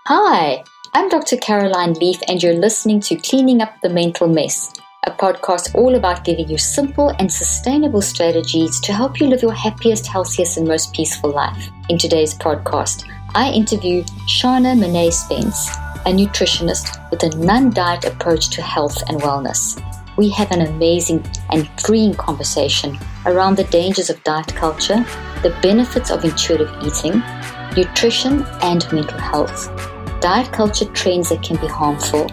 Hi, I'm Dr. Caroline Leaf, and you're listening to Cleaning Up the Mental Mess, a podcast all about giving you simple and sustainable strategies to help you live your happiest, healthiest, and most peaceful life. In today's podcast, I interview Shana Spence, a nutritionist with a non-diet approach to health and wellness. We have an amazing and freeing conversation around the dangers of diet culture, the benefits of intuitive eating, nutrition and mental health, diet culture trends that can be harmful,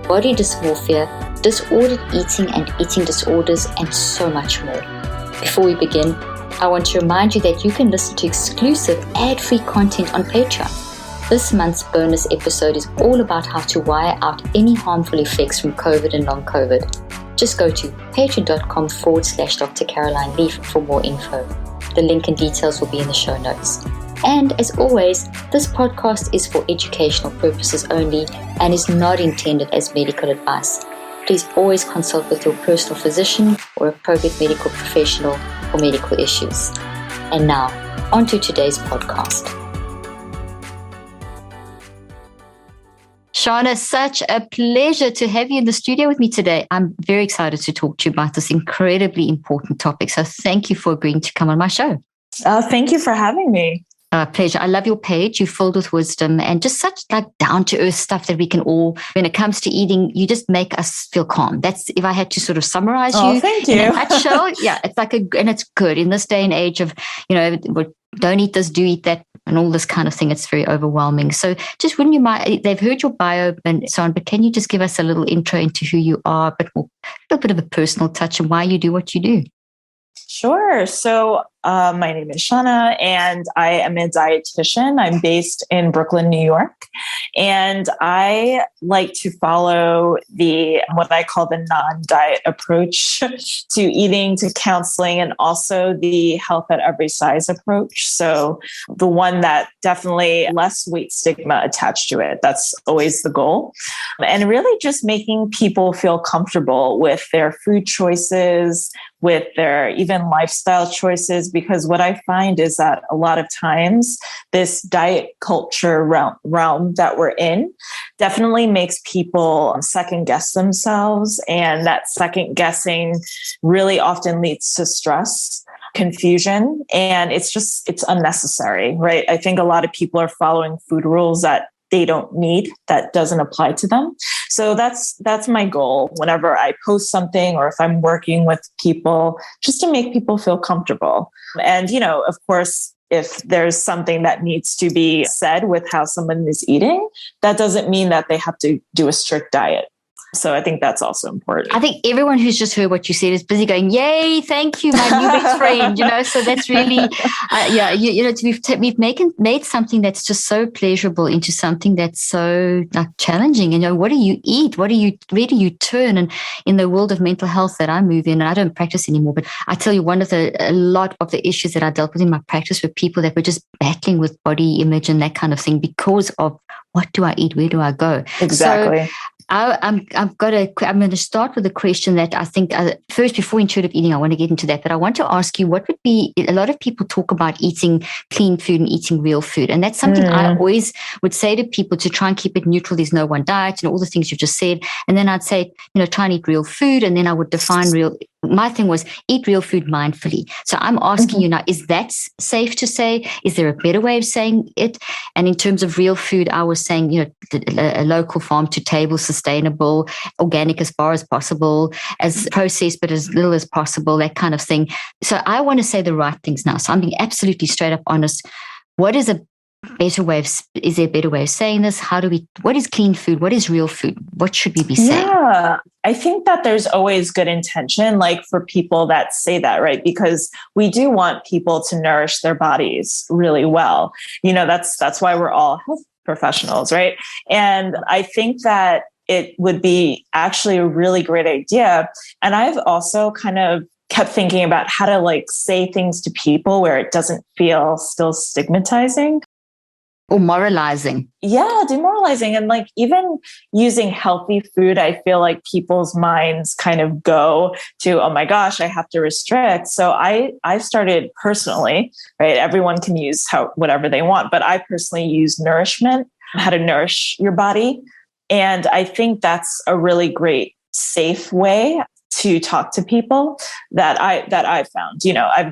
body dysmorphia, disordered eating and eating disorders, and so much more. Before we begin, I want to remind you that you can listen to exclusive ad-free content on Patreon. This month's bonus episode is all about how to wire out any harmful effects from COVID and long COVID. Just go to patreon.com/Dr. Caroline Leaf for more info. The link and details will be in the show notes. And as always, this podcast is for educational purposes only and is not intended as medical advice. Please always consult with your personal physician or appropriate medical professional for medical issues. And now, on to today's podcast. Shana, such a pleasure to have you in the studio with me today. I'm very excited to talk to you about this incredibly important topic. So thank you for agreeing to come on my show. Thank you for having me. Pleasure. I love your page. You're filled with wisdom and just such like down-to-earth stuff that we can all, when it comes to eating, you just make us feel calm. That's, if I had to sort of summarize you thank you. In a nutshell, yeah, it's like and it's good in this day and age of, don't eat this, do eat that, and all this kind of thing. It's very overwhelming. So just wouldn't you mind, they've heard your bio and so on, but can you just give us a little intro into who you are, but a little bit of a personal touch and why you do what you do? Sure. So my name is Shana and I am a dietitian. I'm based in Brooklyn, New York. And I like to follow what I call the non-diet approach to eating, to counseling, and also the health at every size approach. So the one that definitely less weight stigma attached to it. That's always the goal. And really just making people feel comfortable with their food choices, with their even lifestyle choices, because what I find is that a lot of times this diet culture realm that we're in definitely makes people second guess themselves. And that second guessing really often leads to stress, confusion, and it's unnecessary, right? I think a lot of people are following food rules that they don't need, that doesn't apply to them. So that's my goal whenever I post something or if I'm working with people, just to make people feel comfortable. And, of course, if there's something that needs to be said with how someone is eating, that doesn't mean that they have to do a strict diet. So I think that's also important. I think everyone who's just heard what you said is busy going, yay, thank you, my new best friend, So that's really, we've made something that's just so pleasurable into something that's so challenging. And, what do you eat? Where do you turn? And in the world of mental health that I move in, and I don't practice anymore, but I tell you, a lot of the issues that I dealt with in my practice were people that were just battling with body image and that kind of thing because of what do I eat? Where do I go? Exactly. So, I'm going to start with a question that I think first, before intuitive eating, I want to get into that, but I want to ask you, what would be, a lot of people talk about eating clean food and eating real food. And that's something I always would say to people to try and keep it neutral. There's no one diet and all the things you've just said. And then I'd say, try and eat real food. And then I would define my thing was eat real food mindfully. So I'm asking you now, is that safe to say? Is there a better way of saying it? And in terms of real food, I was saying, a local farm to table, sustainable, organic as far as possible, as processed, but as little as possible, that kind of thing. So I want to say the right things now. So I'm being absolutely straight up honest. Is there a better way of saying this? What is clean food? What is real food? What should we be saying? Yeah, I think that there's always good intention, like for people that say that, right? Because we do want people to nourish their bodies really well. That's why we're all health professionals, right? And I think that it would be actually a really great idea. And I've also kind of kept thinking about how to say things to people where it doesn't feel still stigmatizing. Or moralizing. Yeah, demoralizing. And even using healthy food, I feel like people's minds kind of go to, oh my gosh, I have to restrict. So I started personally, right? Everyone can use whatever they want, but I personally use nourishment how to nourish your body. And I think that's a really great, safe way to talk to people that I've found.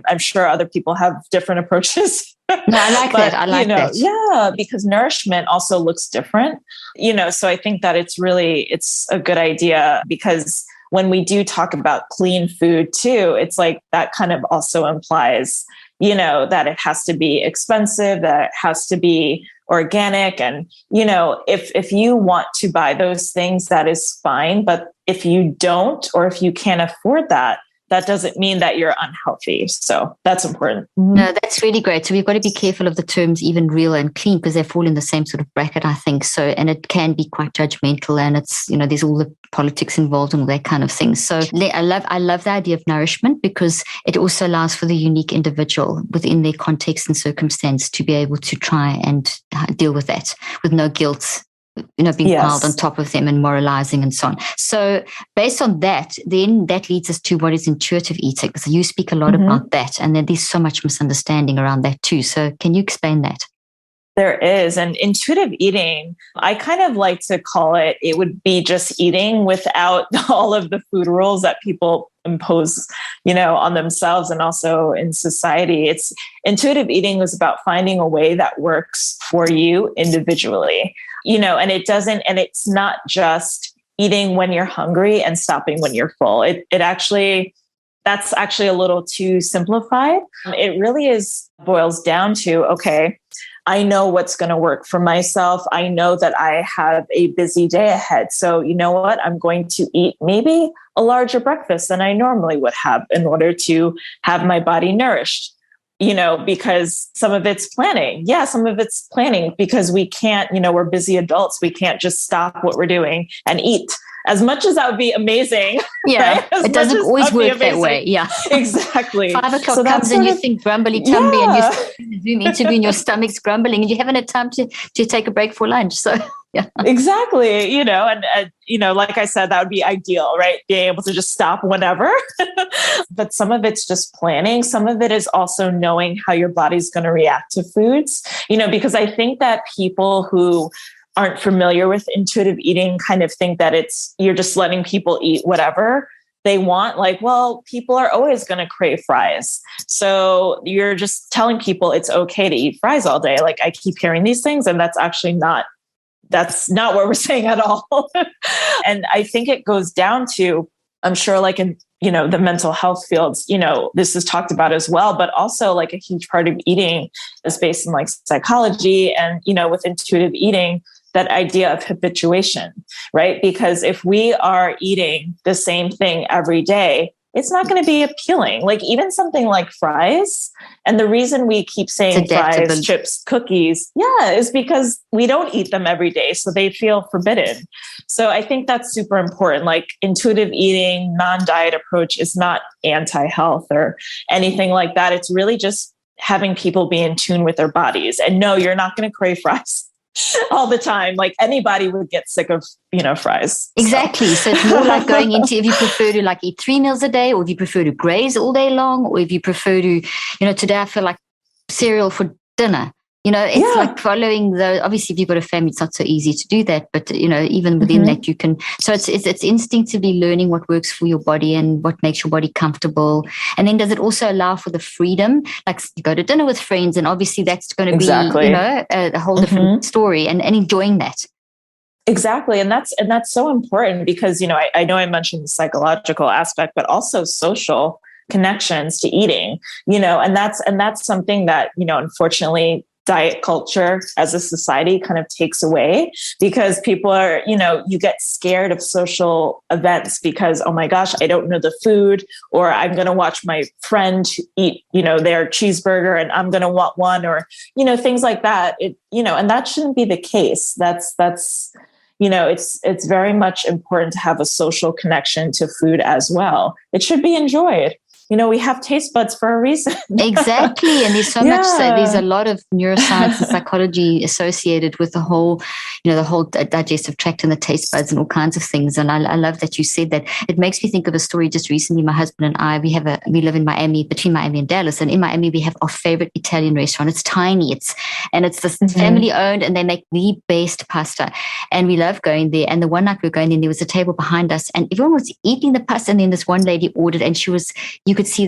I'm sure other people have different approaches. No, I like that. I like that. Yeah, because nourishment also looks different. So I think that it's a good idea, because when we do talk about clean food too, it's like that kind of also implies, that it has to be expensive, that it has to be organic. And, if you want to buy those things, that is fine. But if you don't, or if you can't afford that, that doesn't mean that you're unhealthy. So that's important. No, that's really great. So we've got to be careful of the terms even real and clean, because they fall in the same sort of bracket, I think. So, and it can be quite judgmental, and it's, there's all the politics involved and all that kind of thing. So I love the idea of nourishment, because it also allows for the unique individual within their context and circumstance to be able to try and deal with that with no guilt, being piled on top of them and moralizing and so on. So based on that, then that leads us to what is intuitive eating. So you speak a lot about that, and then there's so much misunderstanding around that too. So can you explain that? There is. And intuitive eating, I kind of like to call it would be just eating without all of the food rules that people impose, on themselves and also in society. Intuitive eating is about finding a way that works for you individually, and it's not just eating when you're hungry and stopping when you're full. That's actually a little too simplified. It really boils down to, okay, I know what's going to work for myself. I know that I have a busy day ahead. So you know what? I'm going to eat maybe a larger breakfast than I normally would have in order to have my body nourished, because some of it's planning. Yeah, some of it's planning, because we can't, we're busy adults. We can't just stop what we're doing and eat. As much as that would be amazing. Yeah, right? It doesn't always work that way. Yeah, exactly. 5 o'clock comes and you think grumbly tumbly, and you Zoom interview and your stomach's grumbling, and you haven't had time to take a break for lunch. So yeah, exactly. Like I said, that would be ideal, right? Being able to just stop whenever. But some of it's just planning. Some of it is also knowing how your body's going to react to foods. Because I think that people who aren't familiar with intuitive eating kind of think that you're just letting people eat whatever they want. Like, well, people are always going to crave fries. So you're just telling people it's okay to eat fries all day. Like, I keep hearing these things, and that's not what we're saying at all. And I think it goes down to, I'm sure, like in, the mental health fields, this is talked about as well, but also like a huge part of eating is based in like psychology and, with intuitive eating, that idea of habituation, right? Because if we are eating the same thing every day, it's not going to be appealing. Like even something like fries. And the reason we keep saying fries, chips, cookies, is because we don't eat them every day. So they feel forbidden. So I think that's super important. Like intuitive eating, non-diet approach is not anti-health or anything like that. It's really just having people be in tune with their bodies. And no, you're not going to crave fries all the time. Like anybody would get sick of, fries. Exactly. So it's more like going into, if you prefer to like eat 3 meals a day, or if you prefer to graze all day long, or if you prefer to, today I feel like cereal for dinner. It's like following obviously if you've got a family, it's not so easy to do that, but even within that you can, so it's instinctively learning what works for your body and what makes your body comfortable. And then does it also allow for the freedom? Like you go to dinner with friends, and obviously that's going to be, a whole different story, and enjoying that. Exactly. And that's so important because, I know I mentioned the psychological aspect, but also social connections to eating, and that's something that, unfortunately, diet culture as a society kind of takes away, because people are, you get scared of social events because, oh my gosh, I don't know the food, or I'm going to watch my friend eat, their cheeseburger and I'm going to want one, or, things like that. And that shouldn't be the case. That's it's very much important to have a social connection to food as well. It should be enjoyed. we have taste buds for a reason. Exactly. And there's so much, there's a lot of neuroscience and psychology associated with the whole digestive tract and the taste buds and all kinds of things. And I love that you said that. It makes me think of a story just recently. My husband and I, we live in Miami, between Miami and Dallas. And in Miami, we have our favorite Italian restaurant. It's tiny. It's this family owned, and they make the best pasta. And we love going there. And the one night we were going in, there was a table behind us and everyone was eating the pasta. And then this one lady ordered, and you could see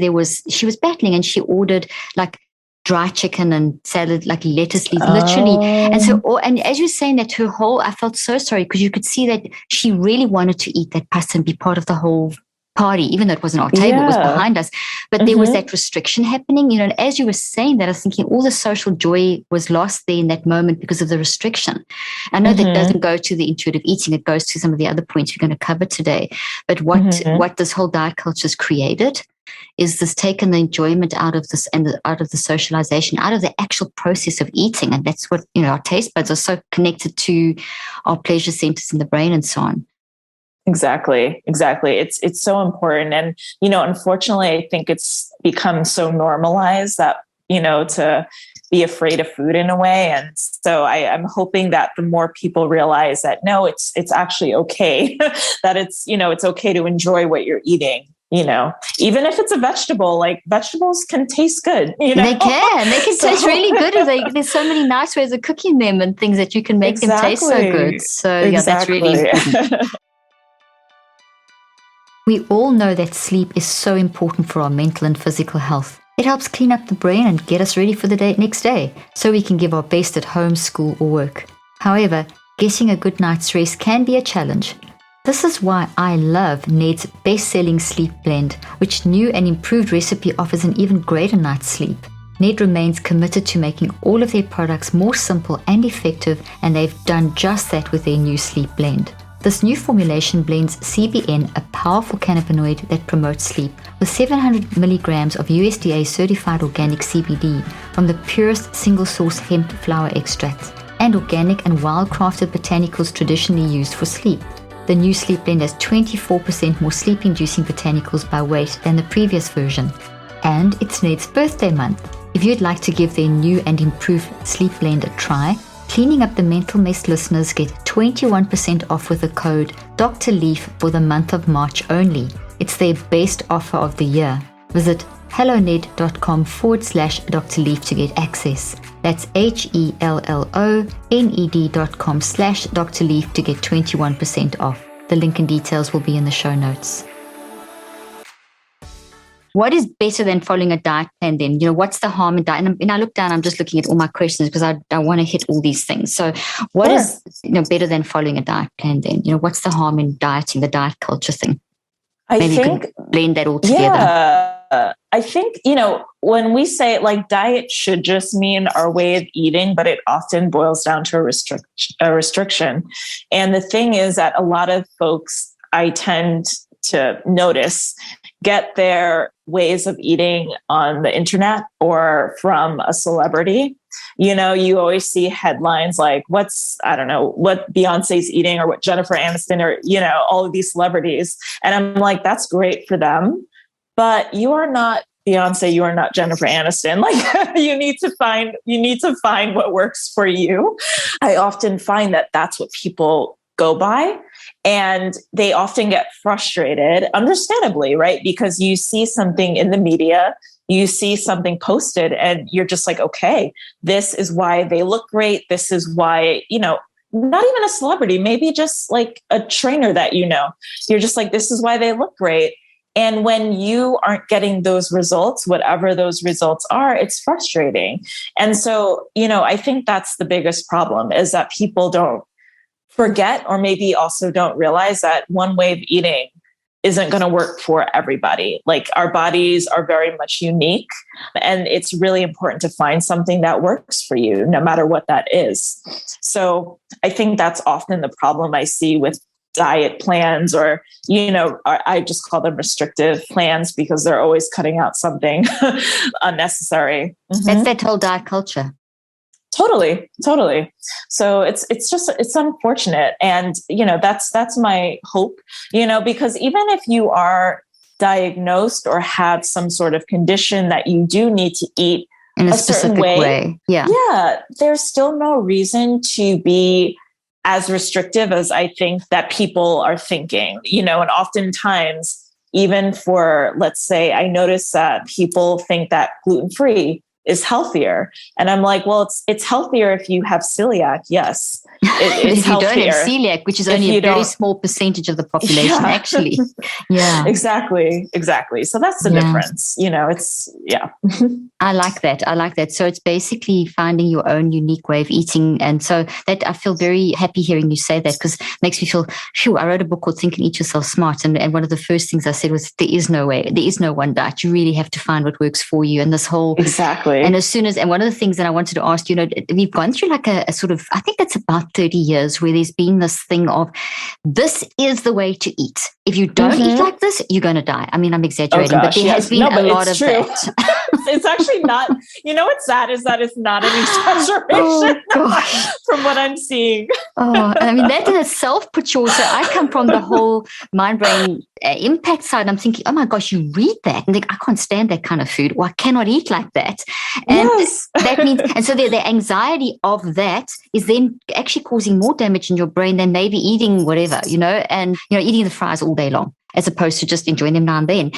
she was battling, and she ordered like dry chicken and salad, like lettuce leaves, literally. And so, and as you're saying that, I felt so sorry, because you could see that she really wanted to eat that pasta and be part of the whole party, even though it wasn't our table, it was behind us. But there was that restriction happening, and as you were saying that, I was thinking all the social joy was lost there in that moment because of the restriction. I know that doesn't go to the intuitive eating, it goes to some of the other points we're going to cover today. But what this whole diet culture has created is this taken the enjoyment out of this, and out of the socialization, out of the actual process of eating. And that's what, our taste buds are so connected to our pleasure centers in the brain and so on. Exactly. It's so important. And, unfortunately, I think it's become so normalized that, to be afraid of food in a way. And so I'm hoping that the more people realize that, no, it's actually okay, that it's okay to enjoy what you're eating. Even if it's a vegetable, like vegetables can taste good. They can taste really good. There's so many nice ways of cooking them and things that you can make them taste so good. So that's really important. We all know that sleep is so important for our mental and physical health. It helps clean up the brain and get us ready for the next day, so we can give our best at home, school, or work. However, getting a good night's rest can be a challenge. This is why I love Ned's best-selling sleep blend, which new and improved recipe offers an even greater night's sleep. Ned remains committed to making all of their products more simple and effective, and they've done just that with their new sleep blend. This new formulation blends CBN, a powerful cannabinoid that promotes sleep, with 700 milligrams of USDA-certified organic CBD from the purest single-source hemp flower extracts, and organic and wild-crafted botanicals traditionally used for sleep. The new sleep blend has 24% more sleep-inducing botanicals by weight than the previous version. And it's Ned's birthday month. If you'd like to give their new and improved sleep blend a try, Cleaning Up the Mental Mess listeners get 21% off with the code Dr. Leaf for the month of March only. It's their best offer of the year. Visit helloned.com/Dr. Leaf to get access. That's HELLONED.com/Dr. Leaf to get 21% off. The link and details will be in the show notes. What is better than following a diet plan then? What's the harm in diet? And I look down, I'm just looking at all my questions because I want to hit all these things. So what is better than following a diet plan then? What's the harm in dieting, the diet culture thing? Maybe you can blend that all together. Yeah, I think, when we say like diet should just mean our way of eating, but it often boils down to a restriction. And the thing is that a lot of folks I tend to notice get their ways of eating on the internet or from a celebrity. You always see headlines like what Beyonce's eating or what Jennifer Aniston or, all of these celebrities. And I'm like, that's great for them, but you are not Beyonce, you are not Jennifer Aniston. Like you need to find what works for you. I often find that that's what people go by. And they often get frustrated, understandably, right? Because you see something in the media, you see something posted, and you're just like, okay, this is why they look great. This is why, not even a celebrity, maybe just like a trainer that you're just like, this is why they look great. And when you aren't getting those results, whatever those results are, it's frustrating. And so, I think that's the biggest problem, is that people don't forget, or maybe also don't realize that one way of eating isn't going to work for everybody. Like our bodies are very much unique, and it's really important to find something that works for you, no matter what that is. So I think that's often the problem I see with diet plans, or, I just call them restrictive plans because they're always cutting out something unnecessary. Mm-hmm. That's that whole diet culture. Totally. So it's unfortunate. And, that's my hope, because even if you are diagnosed or have some sort of condition that you do need to eat in a certain specific way. Yeah, there's still no reason to be as restrictive as I think that people are thinking, and oftentimes, even for, let's say, I notice that people think that gluten-free is healthier. And I'm like, well, it's healthier if you have celiac. Yes. It's if you healthier. Don't have celiac, which is only a very small percentage of the population, actually. Yeah. Exactly. So that's the difference. I like that. So it's basically finding your own unique way of eating. And so that I feel very happy hearing you say that, because it makes me feel, I wrote a book called Think and Eat Yourself Smart. And one of the first things I said was, there is no way, there is no one diet. You really have to find what works for you. And this whole, exactly. And one of the things that I wanted to ask, we've gone through like a sort of, I think that's about 30 years where there's been this thing of, this is the way to eat. If you don't eat like this, you're going to die. I mean, I'm exaggerating, but there has been a lot of that. It's actually not, what's sad is that it's not an exaggeration from what I'm seeing. I mean, that in itself puts you also, I come from the whole mind-brain impact side. I'm thinking, oh my gosh, you read that and think, I can't stand that kind of food, or I cannot eat like that. And that means, and so the anxiety of that is then actually causing more damage in your brain than maybe eating whatever, and, eating the fries all day long, as opposed to just enjoying them now and then,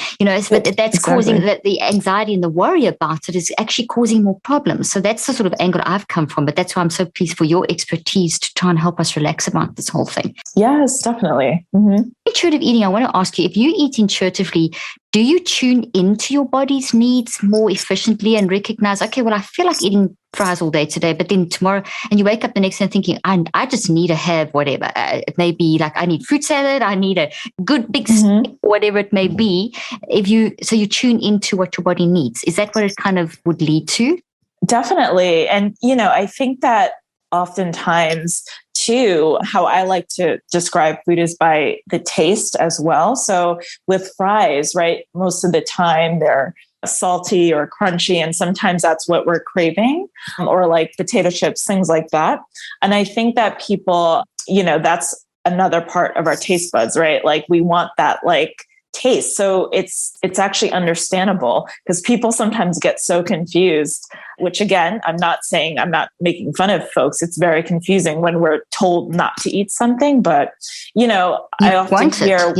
but that's causing that the anxiety and the worry about it is actually causing more problems. So that's the sort of angle I've come from, but that's why I'm so pleased for your expertise to try and help us relax about this whole thing. Yes, definitely. Mm-hmm. Intuitive eating, I want to ask you, if you eat intuitively, do you tune into your body's needs more efficiently and recognize, okay, well, I feel like eating fries all day today, but then tomorrow, and you wake up the next day thinking, I just need to have whatever. It may be like, I need fruit salad, I need a good big steak, whatever it may be. So you tune into what your body needs. Is that what it kind of would lead to? Definitely. And, I think that oftentimes too, how I like to describe food is by the taste as well. So with fries, right, most of the time they're salty or crunchy, and sometimes that's what we're craving, or like potato chips, things like that. And I think that people, that's another part of our taste buds, right? Like we want that like taste. So it's actually understandable, because people sometimes get so confused, which again, I'm not making fun of folks. It's very confusing when we're told not to eat something, but I often hear,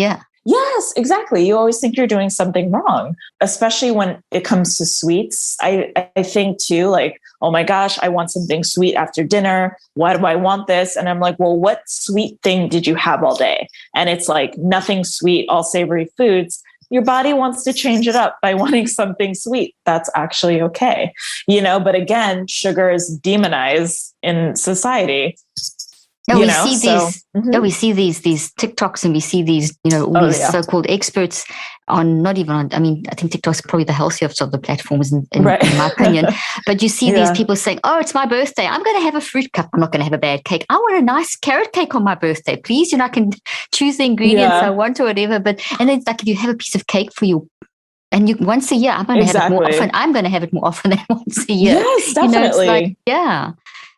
yes, exactly. You always think you're doing something wrong, especially when it comes to sweets. I think too, like, oh my gosh, I want something sweet after dinner. Why do I want this? And I'm like, well, what sweet thing did you have all day? And it's like nothing sweet, all savory foods. Your body wants to change it up by wanting something sweet. That's actually okay. But again, sugar is demonized in society. We see these TikToks, and we see these, all these so-called experts on, not even on, I mean, I think TikTok's probably the healthiest of the platforms in my opinion. But you see these people saying, oh, it's my birthday, I'm going to have a fruit cup. I'm not going to have a bad cake. I want a nice carrot cake on my birthday, please. I can choose the ingredients I want or whatever. And then it's like, if you have a piece of cake for you, and you once a year, I'm going to have it more often. I'm going to have it more often than once a year. Yes, definitely.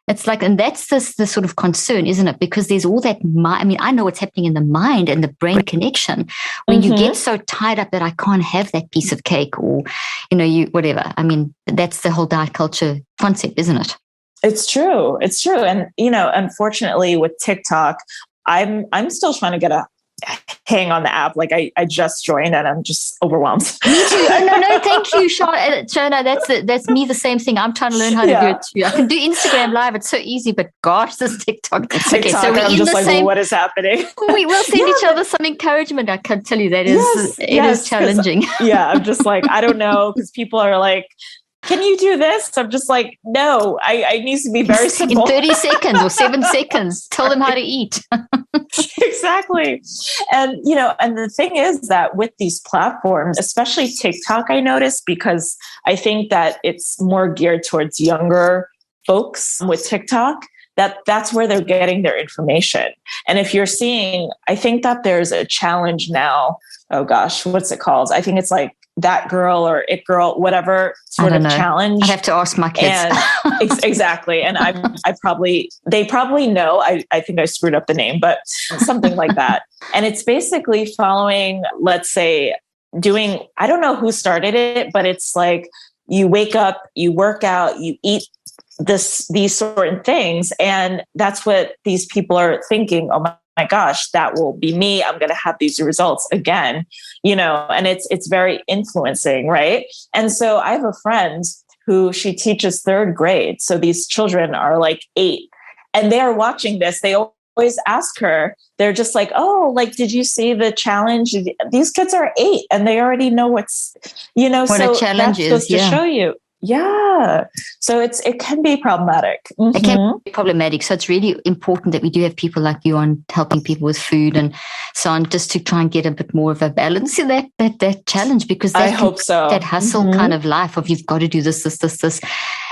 It's like, and that's the sort of concern, isn't it? Because there's all that, I know what's happening in the mind and the brain connection when you get so tied up that I can't have that piece of cake, or, whatever. I mean, that's the whole diet culture concept, isn't it? It's true. And, unfortunately with TikTok, I'm still trying to get a hang on the app. Like I just joined and I'm just overwhelmed. Me too. No, thank you, Shana. That's me, the same thing. I'm trying to learn how to do it too. I can do Instagram Live. It's so easy, but gosh, this TikTok. Okay, so we're in the same. Well, what is happening? We will send each other some encouragement. I can tell you that is challenging. I'm just like, I don't know, because people are like, can you do this? I'm just like, no, I need to be very simple. In 30 seconds or 7 seconds, tell them how to eat. Exactly. And, and the thing is that with these platforms, especially TikTok, I noticed, because I think that it's more geared towards younger folks with TikTok, that's where they're getting their information. And if you're seeing, I think that there's a challenge now. Oh gosh, what's it called? I think it's like That Girl or It Girl, whatever sort of challenge. I have to ask my kids. And exactly. And they probably know, I think I screwed up the name, but something like that. And it's basically following, let's say, doing, I don't know who started it, but it's like you wake up, you work out, you eat these certain things. And that's what these people are thinking. Oh my gosh, that will be me. I'm going to have these results again, and it's very influencing. Right. And so I have a friend who she teaches third grade. So these children are like 8 and they're watching this. They always ask her, they're just like, oh, like, did you see the challenge? These kids are 8 and they already know what so a challenge that's supposed to show you. Yeah. So it can be problematic. Mm-hmm. It can be problematic. So it's really important that we do have people like you on helping people with food and so on, just to try and get a bit more of a balance in that challenge, because I hope so. That hustle kind of life of you've got to do this.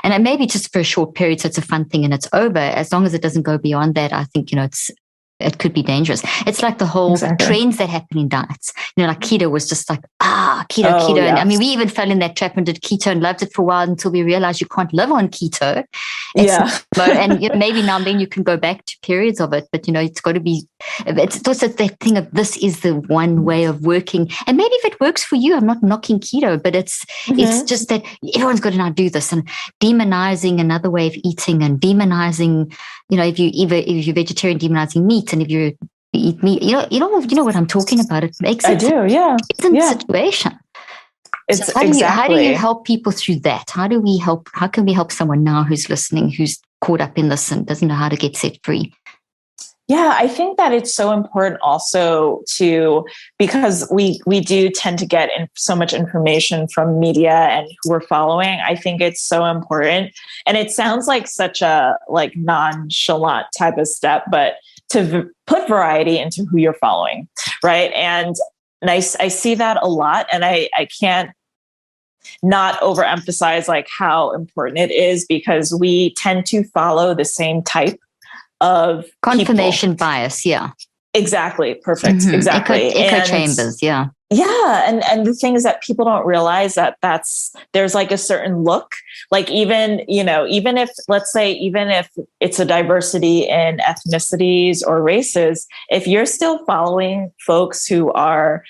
And it may be just for a short period. So it's a fun thing and it's over. As long as it doesn't go beyond that, I think, it could be dangerous. It's like the whole trends that happen in diets. Like keto was just like, keto. Yeah. And I mean, we even fell in that trap and did keto and loved it for a while until we realized you can't live on keto. And maybe now and then you can go back to periods of it, but it's got to be, it's also that thing of this is the one way of working. And maybe if it works for you, I'm not knocking keto, but it's just that everyone's got to now do this and demonizing another way of eating and demonizing, if you're vegetarian, demonizing meat. And if you eat meat, you know what I'm talking about. It makes it. I do, yeah. It's a situation. It's so how do you help people through that? How can we help someone now who's listening, who's caught up in this and doesn't know how to get set free? Yeah, I think that it's so important also because we do tend to get so much information from media and who we're following. I think it's so important. And it sounds like such a nonchalant type of step, but to put variety into who you're following, right? And I see that a lot, and I can't not overemphasize how important it is, because we tend to follow the same type of confirmation people. Bias. Yeah, exactly. Perfect. Exactly. Echo chambers. Yeah. Yeah. And the thing is that people don't realize that there's a certain look, even if it's a diversity in ethnicities or races, if you're still following folks who are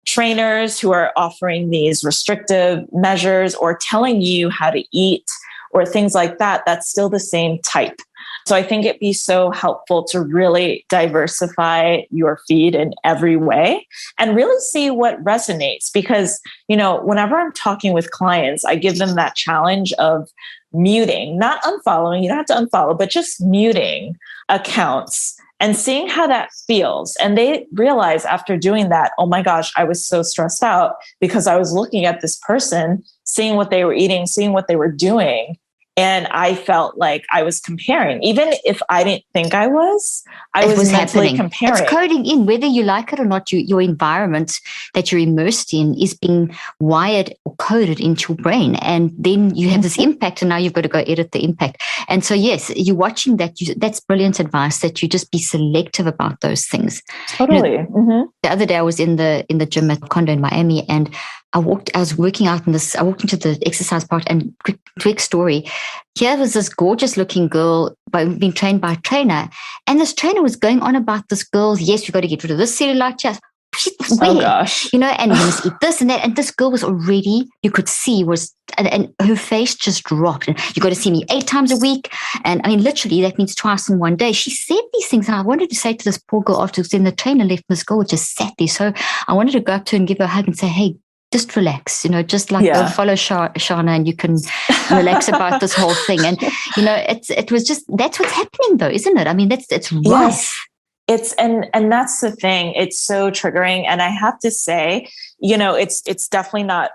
trainers who are offering these restrictive measures or telling you how to eat or things like that, that's still the same type. So I think it'd be so helpful to really diversify your feed in every way and really see what resonates. Because, whenever I'm talking with clients, I give them that challenge of muting, not unfollowing. You don't have to unfollow, but just muting accounts and seeing how that feels. And they realize after doing that, oh my gosh, I was so stressed out because I was looking at this person, seeing what they were eating, seeing what they were doing. And I felt like I was comparing, even if I didn't think I was mentally comparing. It's coding in, whether you like it or not. Your environment that you're immersed in is being wired or coded into your brain. And then you have this impact, and now you've got to go edit the impact. And so, yes, you're watching that. That's brilliant advice, that you just be selective about those things. Totally. The other day I was in the gym at Condo in Miami, and I was working out I walked into the exercise part, and quick story. Here was this gorgeous looking girl being trained by a trainer. And this trainer was going on about this girl. Yes, we've got to get rid of this cellulite. Yes. Oh gosh. And you must eat this and that. And this girl was already, you could see and her face just dropped. And you got to see me 8 times a week. And I mean, literally that means twice in one day. She said these things. And I wanted to say to this poor girl afterwards, then the trainer left, and this girl just sat there. So I wanted to go up to her and give her a hug and say, hey, just relax, just go follow Shana, and you can relax about this whole thing. And, it was just, that's what's happening though, isn't it? I mean, it's rough. Yes. It's, and that's the thing. It's so triggering. And I have to say, it's definitely not,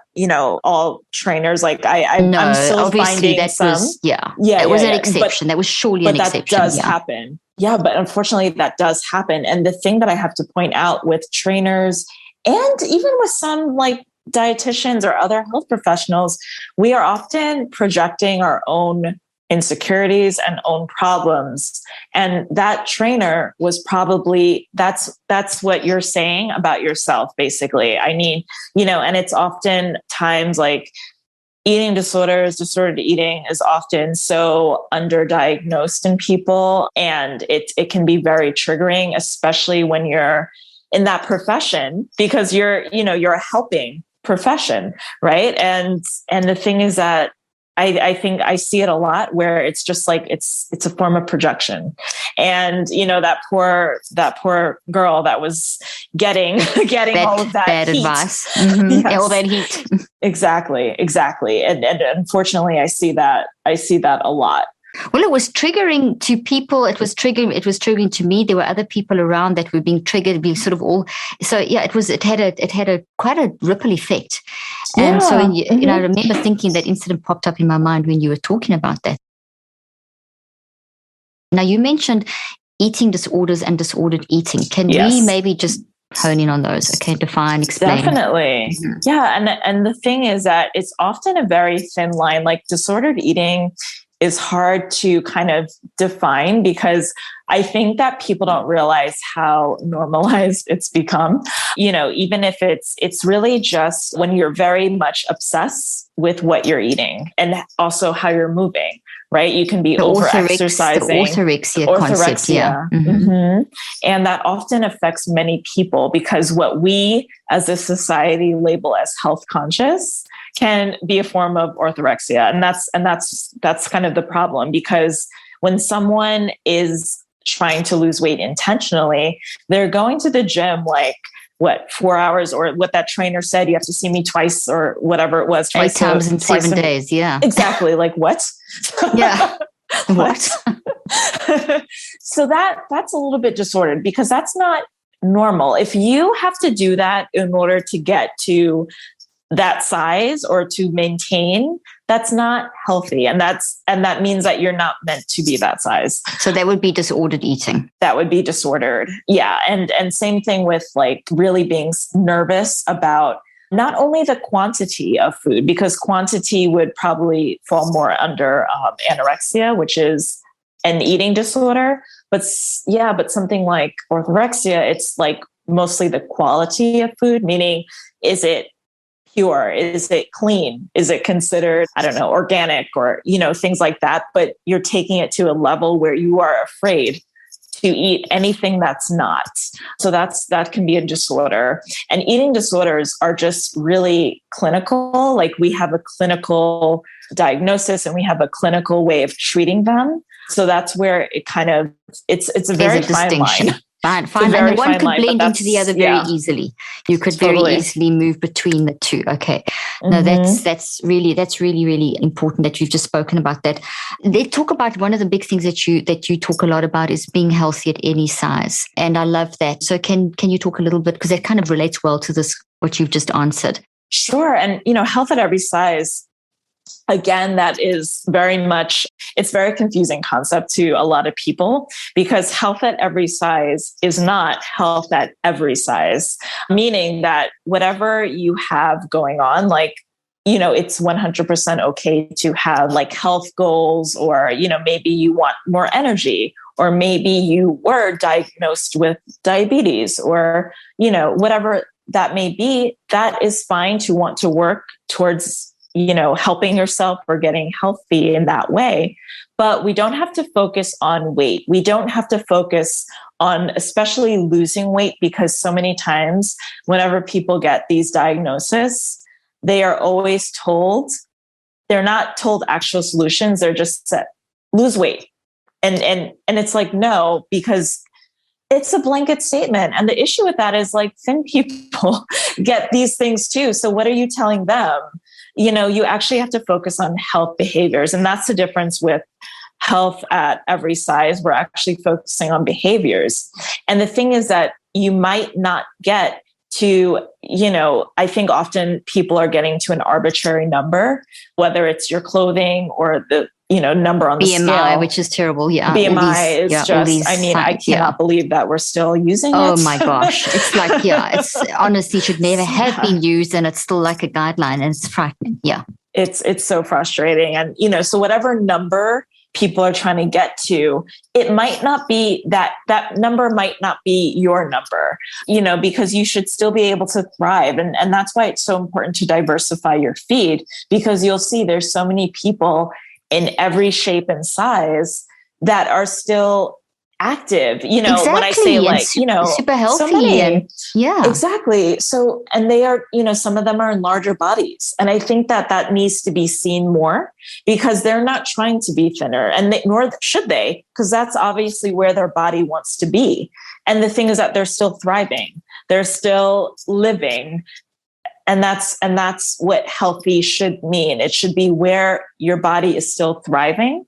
all trainers. I'm still finding that some. It was an exception. That was surely an exception. That does happen. Yeah. But unfortunately that does happen. And the thing that I have to point out with trainers, and even with some dietitians or other health professionals, we are often projecting our own insecurities and own problems. And that trainer was probably, that's what you're saying about yourself, basically. I need, and it's often times eating disorders, disordered eating is often so underdiagnosed in people. And it can be very triggering, especially when you're in that profession because you're a helping profession, right? And the thing is that I think I see it a lot where it's just like it's a form of projection, and that poor girl that was getting all of that bad heat. Advice, mm-hmm. Yes. All that heat. Exactly, and unfortunately, I see that a lot. Well, it was triggering to people. It was triggering to me. There were other people around that were being triggered. We sort of all. So yeah, it had a quite a ripple effect. And so, Mm-hmm. I remember thinking that incident popped up in my mind when you were talking about that. Now, you mentioned eating disorders and disordered eating. Can we maybe just hone in on those? Okay, define, explain. Definitely. Mm-hmm. Yeah. And the thing is that it's often a very thin line. Like disordered eating is hard to kind of define because I think that people don't realize how normalized it's become. Even if it's really just when you're very much obsessed with what you're eating and also how you're moving, right? You can be over-exercising. The orthorexia concept, yeah. Mm-hmm. Mm-hmm. And that often affects many people because what we as a society label as health conscious can be a form of orthorexia. And that's kind of the problem, because when someone is trying to lose weight intentionally, they're going to the gym 4 hours, or what that trainer said, you have to see me twice or whatever it was. 8 times in 7 days. Yeah. Exactly. Like what? Yeah. What? So that's a little bit disordered because that's not normal. If you have to do that in order to get to that size or to maintain, that's not healthy. And that means that you're not meant to be that size. So that would be disordered eating. That would be disordered. Yeah. And same thing with really being nervous about not only the quantity of food, because quantity would probably fall more under anorexia, which is an eating disorder. But something like orthorexia, it's mostly the quality of food, meaning, is it pure? Is it clean? Is it considered, organic or, things like that? But you're taking it to a level where you are afraid to eat anything that's not. So that can be a disorder. And eating disorders are just really clinical. We have a clinical diagnosis and we have a clinical way of treating them. So that's where it kind of, it's a very fine line. Fine. And one could blend into the other very easily. You could very easily move between the two. Okay. No, that's really, really important that you've just spoken about that. They talk about one of the big things that you talk a lot about is being healthy at any size. And I love that. So can you talk a little bit, because that kind of relates well to this, what you've just answered. Sure. And, health at every size, again, that is it's very confusing concept to a lot of people, because health at every size is not health at every size, meaning that whatever you have going on, it's 100% okay to have health goals, or, maybe you want more energy, or maybe you were diagnosed with diabetes, or, whatever that may be. That is fine to want to work towards helping yourself or getting healthy in that way. But we don't have to focus on weight. We don't have to focus on especially losing weight, because so many times whenever people get these diagnoses, they are always told, they're not told actual solutions. They're just said, lose weight. And it's no, because it's a blanket statement. And the issue with that is thin people get these things too. So what are you telling them? You actually have to focus on health behaviors. And that's the difference with health at every size. We're actually focusing on behaviors. And the thing is that you might not get to, I think often people are getting to an arbitrary number, whether it's your clothing or the, number on the BMI, scale. Which is terrible. Yeah. BMI is just, I cannot believe that we're still using it. Oh my gosh. It's it's honestly should never have been used, and it's still a guideline, and it's frightening. Yeah. It's so frustrating. And, so whatever number people are trying to get to, it might not be that number might not be your number, because you should still be able to thrive. And that's why it's so important to diversify your feed, because you'll see there's so many people in every shape and size that are still active, when I Exactly. say And like, super so healthy. many, And yeah, exactly. So, and they are, some of them are in larger bodies. And I think that needs to be seen more because they're not trying to be thinner and nor should they, because that's obviously where their body wants to be. And the thing is that they're still thriving. They're still living. And that's what healthy should mean. It should be where your body is still thriving,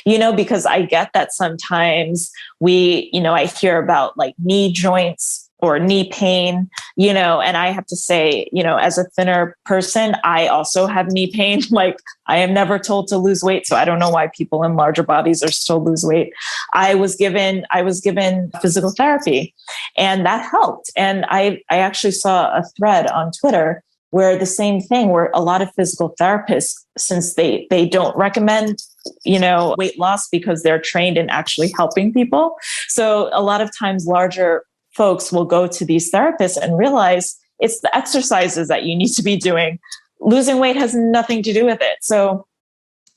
because I get that sometimes I hear about like knee joints or knee pain, and I have to say, as a thinner person, I also have knee pain. Like I am never told to lose weight. So I don't know why people in larger bodies are still lose weight. I was given physical therapy and that helped. And I actually saw a thread on Twitter where the same thing, where a lot of physical therapists, since they don't recommend, weight loss because they're trained in actually helping people. So a lot of times larger folks will go to these therapists and realize it's the exercises that you need to be doing. Losing weight has nothing to do with it. So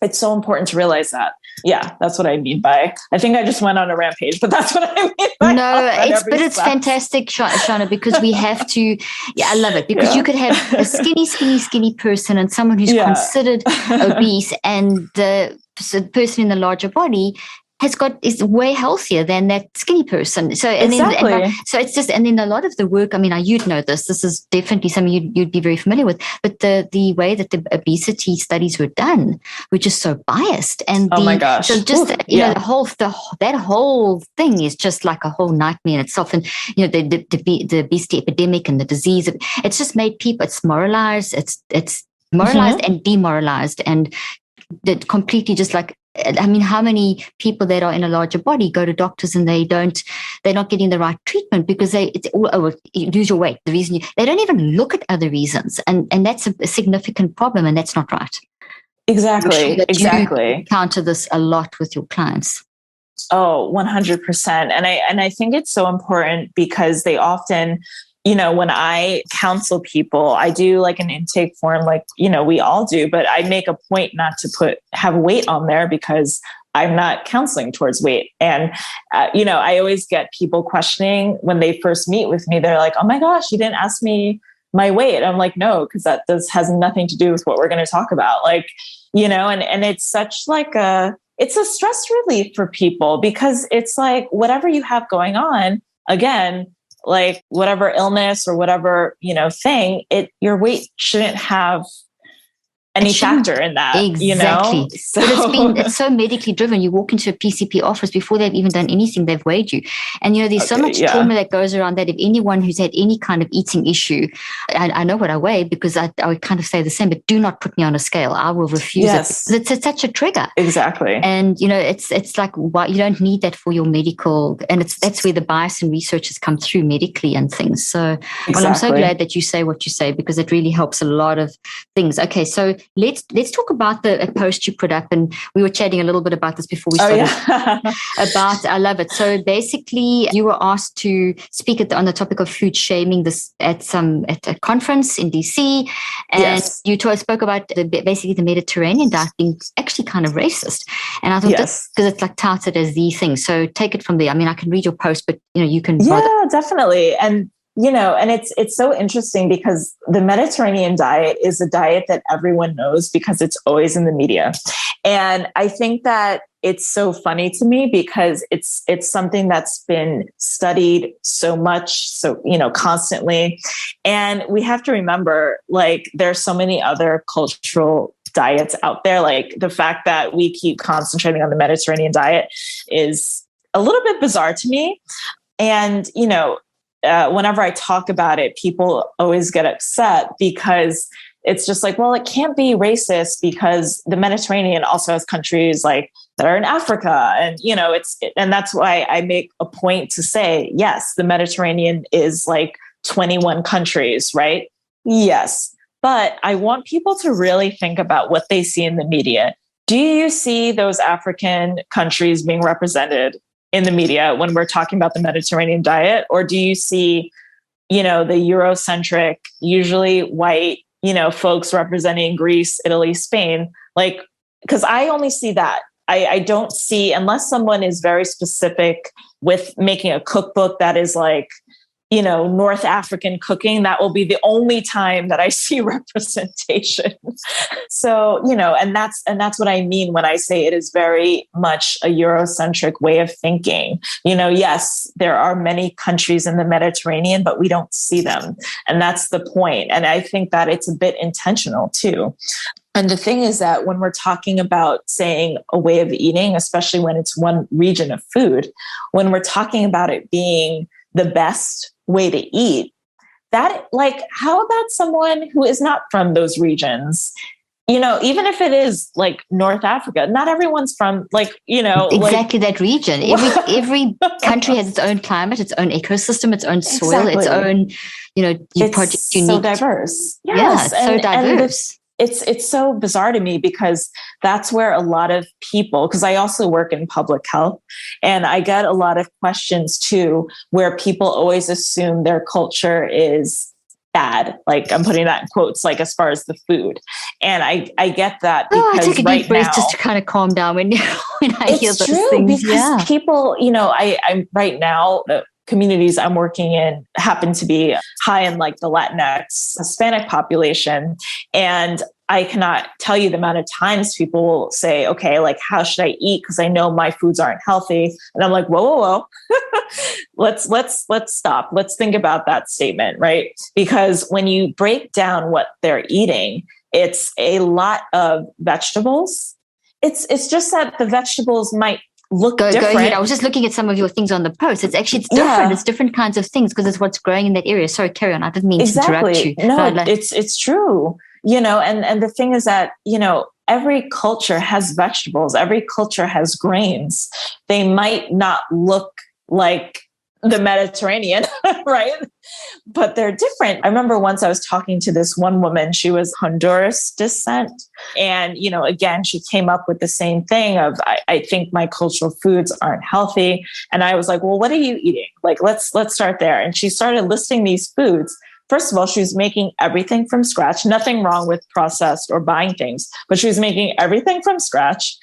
it's so important to realize that. Yeah, that's what I mean by, I think I just went on a rampage, but that's what I mean by. No, it's fantastic, Shana, because we have to, yeah, I love it because you could have a skinny person and someone who's considered obese and the person in the larger body is way healthier than that skinny person. So, and exactly. then, so it's just, and then a lot of the work, I mean, you'd know this is definitely something you'd be very familiar with, but the way that the obesity studies were done were just so biased. And oh my gosh. So just, that whole thing is just like a whole nightmare in itself. And, the obesity epidemic and the disease, it's just made people, it's moralized, it's moralized and demoralized and completely just like, I mean, how many people that are in a larger body go to doctors and they're not getting the right treatment because you lose your weight. The reason they don't even look at other reasons. And that's a significant problem and that's not right. Exactly. Exactly. You encounter this a lot with your clients. Oh, 100%. And I think it's so important because they often, when I counsel people, I do like an intake form, like, we all do, but I make a point not to have weight on there because I'm not counseling towards weight. And, I always get people questioning when they first meet with me. They're like, oh my gosh, you didn't ask me my weight. I'm like, no, because that has nothing to do with what we're going to talk about. Like, and it's such like it's a stress relief for people because it's like whatever you have going on, again, like whatever illness or whatever, thing, your weight shouldn't have any factor in that. Exactly. So it's so medically driven. You walk into a PCP office before they've even done anything, they've weighed you. And there's so much trauma that goes around that. If anyone who's had any kind of eating issue, I know what I weigh because I would kind of say the same, but do not put me on a scale. I will refuse it. It's such a trigger. Exactly. And it's like why you don't need that for your medical, and that's where the bias and research has come through medically and things. So well, I'm so glad that you say what you say because it really helps a lot of things. Okay, so let's talk about the post you put up, and we were chatting a little bit about this before we started. I love it. So basically, you were asked to speak on the topic of food shaming this at a conference in DC, and you spoke about basically the Mediterranean diet being actually kind of racist. And I thought because it's like touted as the thing. So take it from there. I mean, I can read your post, but you can. Yeah, definitely. And and it's so interesting because the Mediterranean diet is a diet that everyone knows because it's always in the media. And I think that it's so funny to me because it's something that's been studied so much, so, constantly. And we have to remember, like, there's so many other cultural diets out there. Like the fact that we keep concentrating on the Mediterranean diet is a little bit bizarre to me. And, whenever I talk about it, people always get upset because it's just like, well, it can't be racist because the Mediterranean also has countries like that are in Africa. And, and that's why I make a point to say, yes, the Mediterranean is like 21 countries, right? Yes. But I want people to really think about what they see in the media. Do you see those African countries being represented in the media when we're talking about the Mediterranean diet? Or do you see, the Eurocentric, usually white, folks representing Greece, Italy, Spain? Like, because I only see that. I don't see, unless someone is very specific with making a cookbook that is like, North African cooking, that will be the only time that I see representation. So, and that's what I mean when I say it is very much a Eurocentric way of thinking. Yes, there are many countries in the Mediterranean, but we don't see them. And that's the point. And I think that it's a bit intentional too. And the thing is that when we're talking about saying a way of eating, especially when it's one region of food, when we're talking about it being the best way to eat, that, like, how about someone who is not from those regions? Even if it is like North Africa, not everyone's from exactly that region. Every country has its own climate, its own ecosystem, its own soil, its own, it's so diverse. Yes. Yeah, it's so diverse. It's so bizarre to me because that's where a lot of people, because I also work in public health, and I get a lot of questions too, where people always assume their culture is bad. Like, I'm putting that in quotes, like as far as the food. And I get that because I take a deep breath just to kind of calm down when I hear those things. Because people, I'm right now, communities I'm working in happen to be high in like the Latinx Hispanic population. And I cannot tell you the amount of times people will say, okay, like, how should I eat? Because I know my foods aren't healthy. And I'm like, whoa. let's stop. Let's think about that statement, right? Because when you break down what they're eating, it's a lot of vegetables. It's just that the vegetables might look different. Go ahead. I was just looking at some of your things on the post. It's different. Yeah. It's different kinds of things because it's what's growing in that area. Sorry, carry on. I didn't mean to interrupt you. No, it's true. And the thing is that, every culture has vegetables. Every culture has grains. They might not look like the Mediterranean, right? But they're different. I remember once I was talking to this one woman, she was Honduras descent. And, again, she came up with the same thing of, I think my cultural foods aren't healthy. And I was like, well, what are you eating? Like, let's start there. And she started listing these foods. First of all, she was making everything from scratch. Nothing wrong with processed or buying things, but she was making everything from scratch.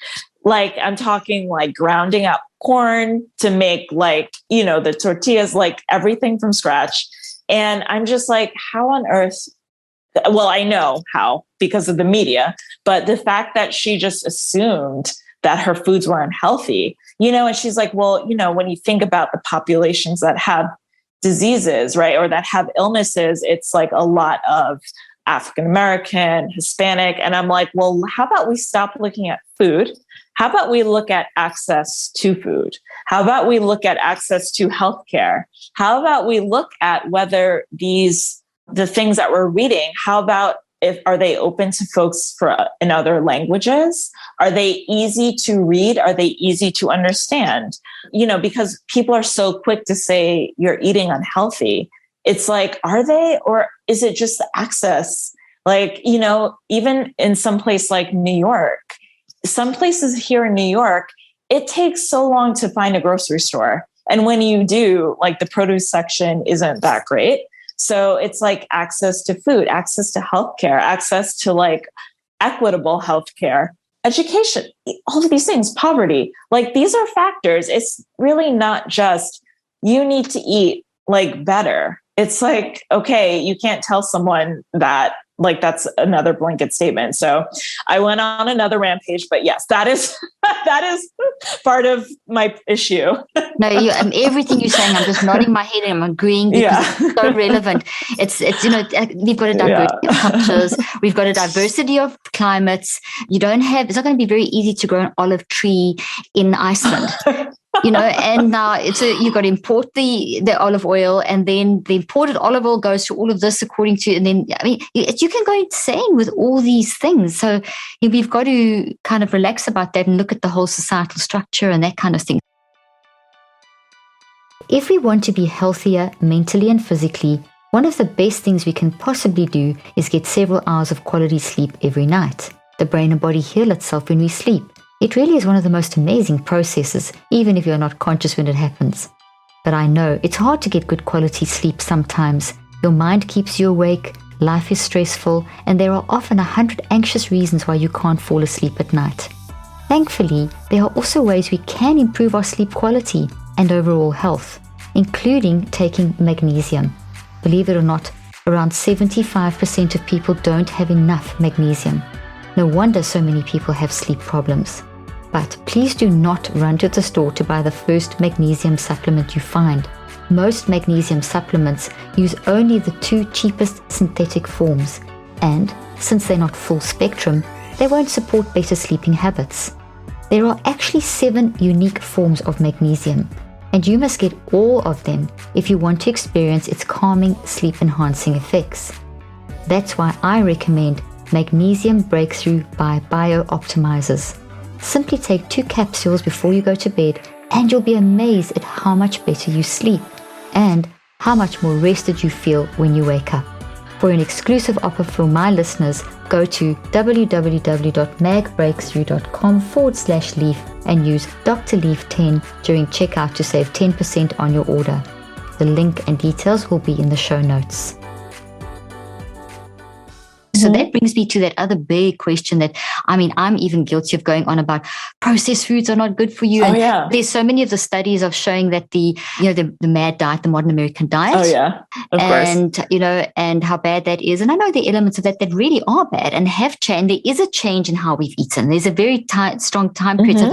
Like, I'm talking like grounding up corn to make the tortillas, like everything from scratch. And I'm just like, how on earth? Well, I know how because of the media, but the fact that she just assumed that her foods were unhealthy, and she's like, well, when you think about the populations that have diseases, right, or that have illnesses, it's like a lot of African-American, Hispanic. And I'm like, well, how about we stop looking at food? How about we look at access to food? How about we look at access to healthcare? How about we look at whether the things that we're reading, how about are they open to folks in other languages? Are they easy to read? Are they easy to understand? Because people are so quick to say you're eating unhealthy. It's like, are they, or is it just the access? Like, even in some place like New York, some places here in New York, it takes so long to find a grocery store. And when you do, like, the produce section isn't that great. So it's like access to food, access to healthcare, access to like equitable healthcare, education, all of these things, poverty, like these are factors. It's really not just you need to eat like better. It's like, okay, you can't tell someone that, like, that's another blanket statement. So I went on another rampage, but yes, that is part of my issue. No, everything you're saying, I'm just nodding my head and I'm agreeing because it's so relevant. It's we've got a diversity of cultures, we've got a diversity of climates. It's not going to be very easy to grow an olive tree in Iceland. And now you've got to import the olive oil, and then the imported olive oil goes to all of this according to, and then, you can go insane with all these things. So we've got to kind of relax about that and look at the whole societal structure and that kind of thing. If we want to be healthier mentally and physically, one of the best things we can possibly do is get several hours of quality sleep every night. The brain and body heal itself when we sleep. It really is one of the most amazing processes, even if you're not conscious when it happens. But I know it's hard to get good quality sleep sometimes. Your mind keeps you awake, life is stressful, and there are often 100 anxious reasons why you can't fall asleep at night. Thankfully, there are also ways we can improve our sleep quality and overall health, including taking magnesium. Believe it or not, around 75% of people don't have enough magnesium. No wonder so many people have sleep problems. But please do not run to the store to buy the first magnesium supplement you find. Most magnesium supplements use only the 2 cheapest synthetic forms, and since they're not full spectrum, they won't support better sleeping habits. There are actually 7 unique forms of magnesium, and you must get all of them if you want to experience its calming, sleep-enhancing effects. That's why I recommend Magnesium Breakthrough by BioOptimizers. Simply take 2 capsules before you go to bed, and you'll be amazed at how much better you sleep and how much more rested you feel when you wake up. For an exclusive offer for my listeners, go to www.magbreakthrough.com/leaf and use Dr. Leaf 10 during checkout to save 10% on your order. The link and details will be in the show notes. So that brings me to that other big question that, I'm even guilty of going on about processed foods are not good for you. Oh, yeah. There's so many of the studies of showing that the MAD diet, the modern American diet. Oh, yeah. Of course. And how bad that is. And I know the elements of that really are bad and have changed. There is a change in how we've eaten. There's a very strong time period. So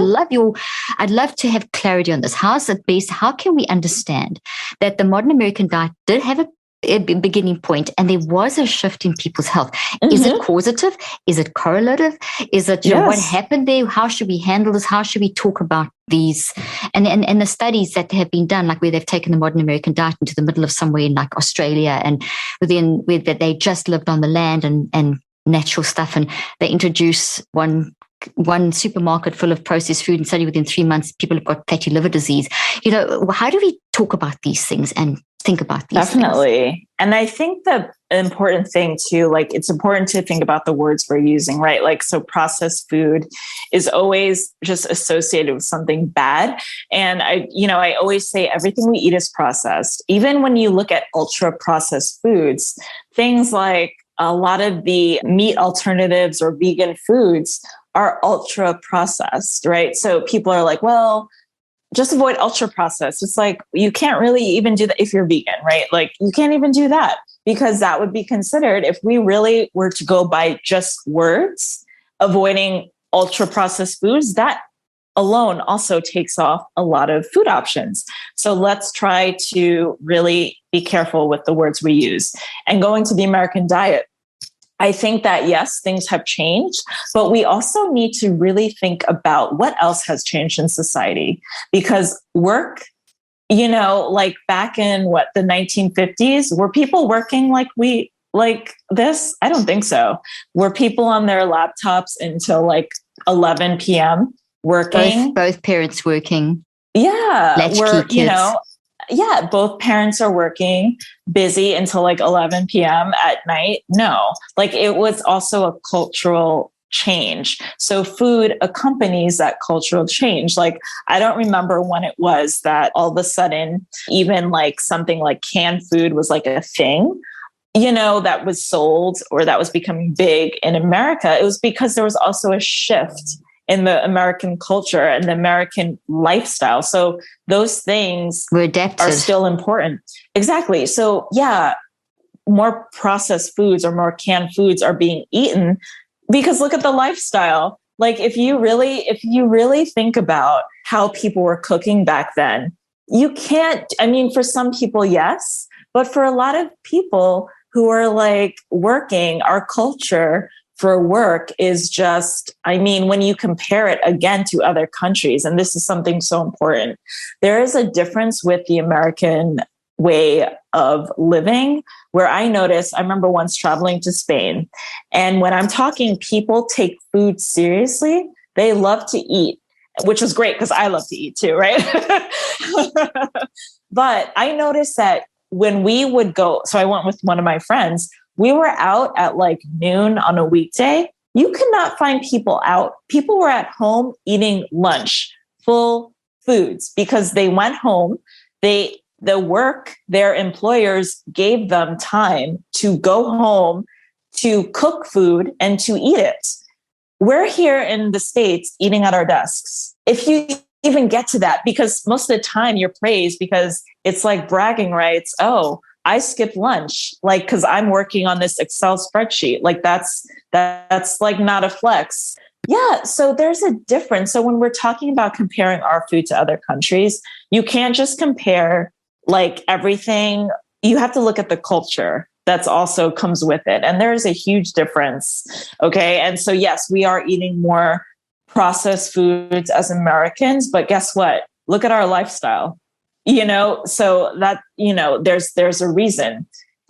I'd love to have clarity on this. How's it based? How can we understand that the modern American diet did have a beginning point and there was a shift in people's health? Is it causative? Is it correlative? Is it what happened there? How should we handle this? How should we talk about these and the studies that have been done, like where they've taken the modern American diet into the middle of somewhere in like Australia, and where that they just lived on the land and natural stuff, and they introduce one supermarket full of processed food, and suddenly within 3 months people have got fatty liver disease. How do we talk about these things and think about these Definitely. things? And I think the important thing too, it's important to think about the words we're using, right? So processed food is always just associated with something bad. And I always say everything we eat is processed. Even when you look at ultra processed foods, things like a lot of the meat alternatives or vegan foods are ultra processed, right? So people are like, well, just avoid ultra processed. It's like, you can't really even do that if you're vegan, right? You can't even do that, because that would be considered, if we really were to go by just words, avoiding ultra processed foods, that alone also takes off a lot of food options. So let's try to really be careful with the words we use. And going to the American diet, I think that, yes, things have changed, but we also need to really think about what else has changed in society, because work, back in the 1950s, were people working like this? I don't think so. Were people on their laptops until 11 p.m. working? Both parents working. Yeah. Latchkey kids. Both parents are working, busy until 11 p.m. at night. No, it was also a cultural change. So food accompanies that cultural change. I don't remember when it was that all of a sudden, even something like canned food was a thing, that was sold or that was becoming big in America. It was because there was also a shift in the American culture and the American lifestyle. So those things are still important. Exactly. So more processed foods or more canned foods are being eaten because look at the lifestyle. If you really think about how people were cooking back then, you can't, for some people, yes, but for a lot of people who are working, our culture for work is just, when you compare it again to other countries, and this is something so important, there is a difference with the American way of living where I remember once traveling to Spain, and when I'm talking, people take food seriously. They love to eat, which was great because I love to eat too, right? But I noticed that when we would go, so I went with one of my friends, we were out at noon on a weekday. You could not find people out. People were at home eating lunch, full foods, because they went home. Their employers gave them time to go home, to cook food and to eat it. we're here in the States eating at our desks. If you even get to that, because most of the time you're praised because it's like bragging rights. Oh, I skipped lunch, like, because I'm working on this Excel spreadsheet. Like that's like not a flex. Yeah. So there's a difference. So when we're talking about comparing our food to other countries, you can't just compare like everything. You have to look at the culture that's also comes with it. And there's a huge difference. Okay. And so, yes, we are eating more processed foods as Americans, but guess what? Look at our lifestyle, so that, there's a reason.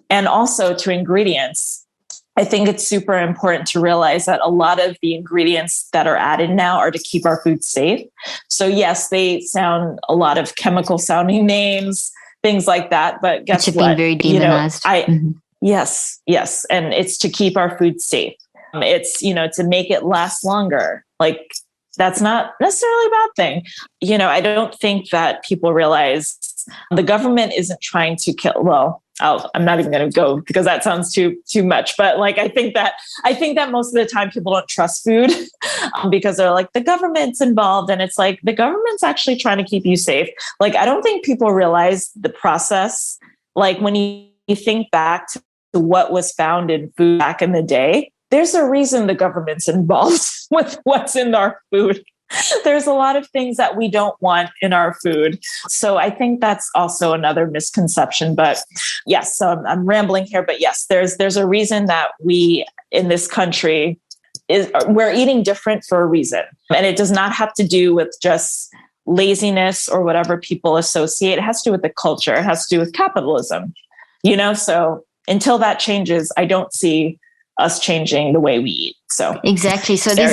And also to ingredients, I think it's super important to realize that a lot of the ingredients that are added now are to keep our food safe. So yes, they sound a lot of chemical sounding names, things like that. But guess what? Being very demonized. Yes. And it's to keep our food safe. It's, to make it last longer. Like that's not necessarily a bad thing. I don't think that people realize the government isn't trying to kill. Well, I'm not even going to go because that sounds too much. But like, I think that most of the time people don't trust food because they're like, the government's involved. And it's like, the government's actually trying to keep you safe. Like, I don't think people realize the process. Like when you think back to what was found in food back in the day, there's a reason the government's involved with what's in our food. There's a lot of things that we don't want in our food. So I think that's also another misconception. But yes, so I'm rambling here. But yes, there's a reason that we in this country we're eating different for a reason. And it does not have to do with just laziness or whatever people associate. It has to do with the culture. It has to do with capitalism. So until that changes, I don't see us changing the way we eat. So exactly. So there's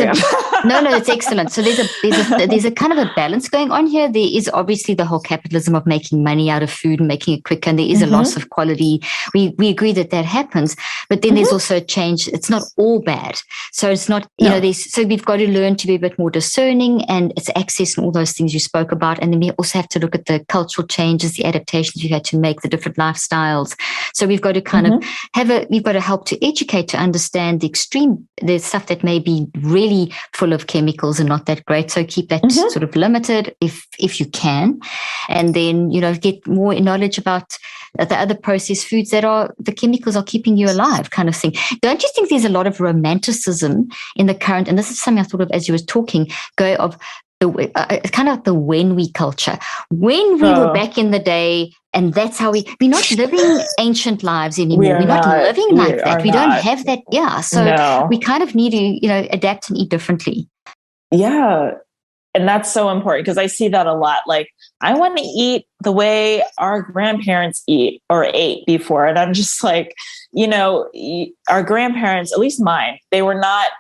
no, it's excellent. So there's a kind of a balance going on here. There is obviously the whole capitalism of making money out of food and making it quicker, and there is a loss of quality. We agree that happens, but then there's also a change. It's not all bad. So it's not, so we've got to learn to be a bit more discerning, and it's access and all those things you spoke about. And then we also have to look at the cultural changes, the adaptations you had to make, the different lifestyles. So we've got to kind of we've got to help to educate, to understand the stuff that may be really full of chemicals and not that great. So keep that sort of limited if you can. And then, get more knowledge about the other processed foods that are, the chemicals are keeping you alive kind of thing. Don't you think there's a lot of romanticism in the current, and this is something I thought of as you were talking, it's kind of like the when we culture. When we were back in the day, and that's how we're not living ancient lives anymore. We're not living like that. We don't have that. Yeah. So we kind of need to, adapt and eat differently. Yeah. And that's so important because I see that a lot. Like, I want to eat the way our grandparents eat or ate before. And I'm just like, our grandparents, at least mine, they were not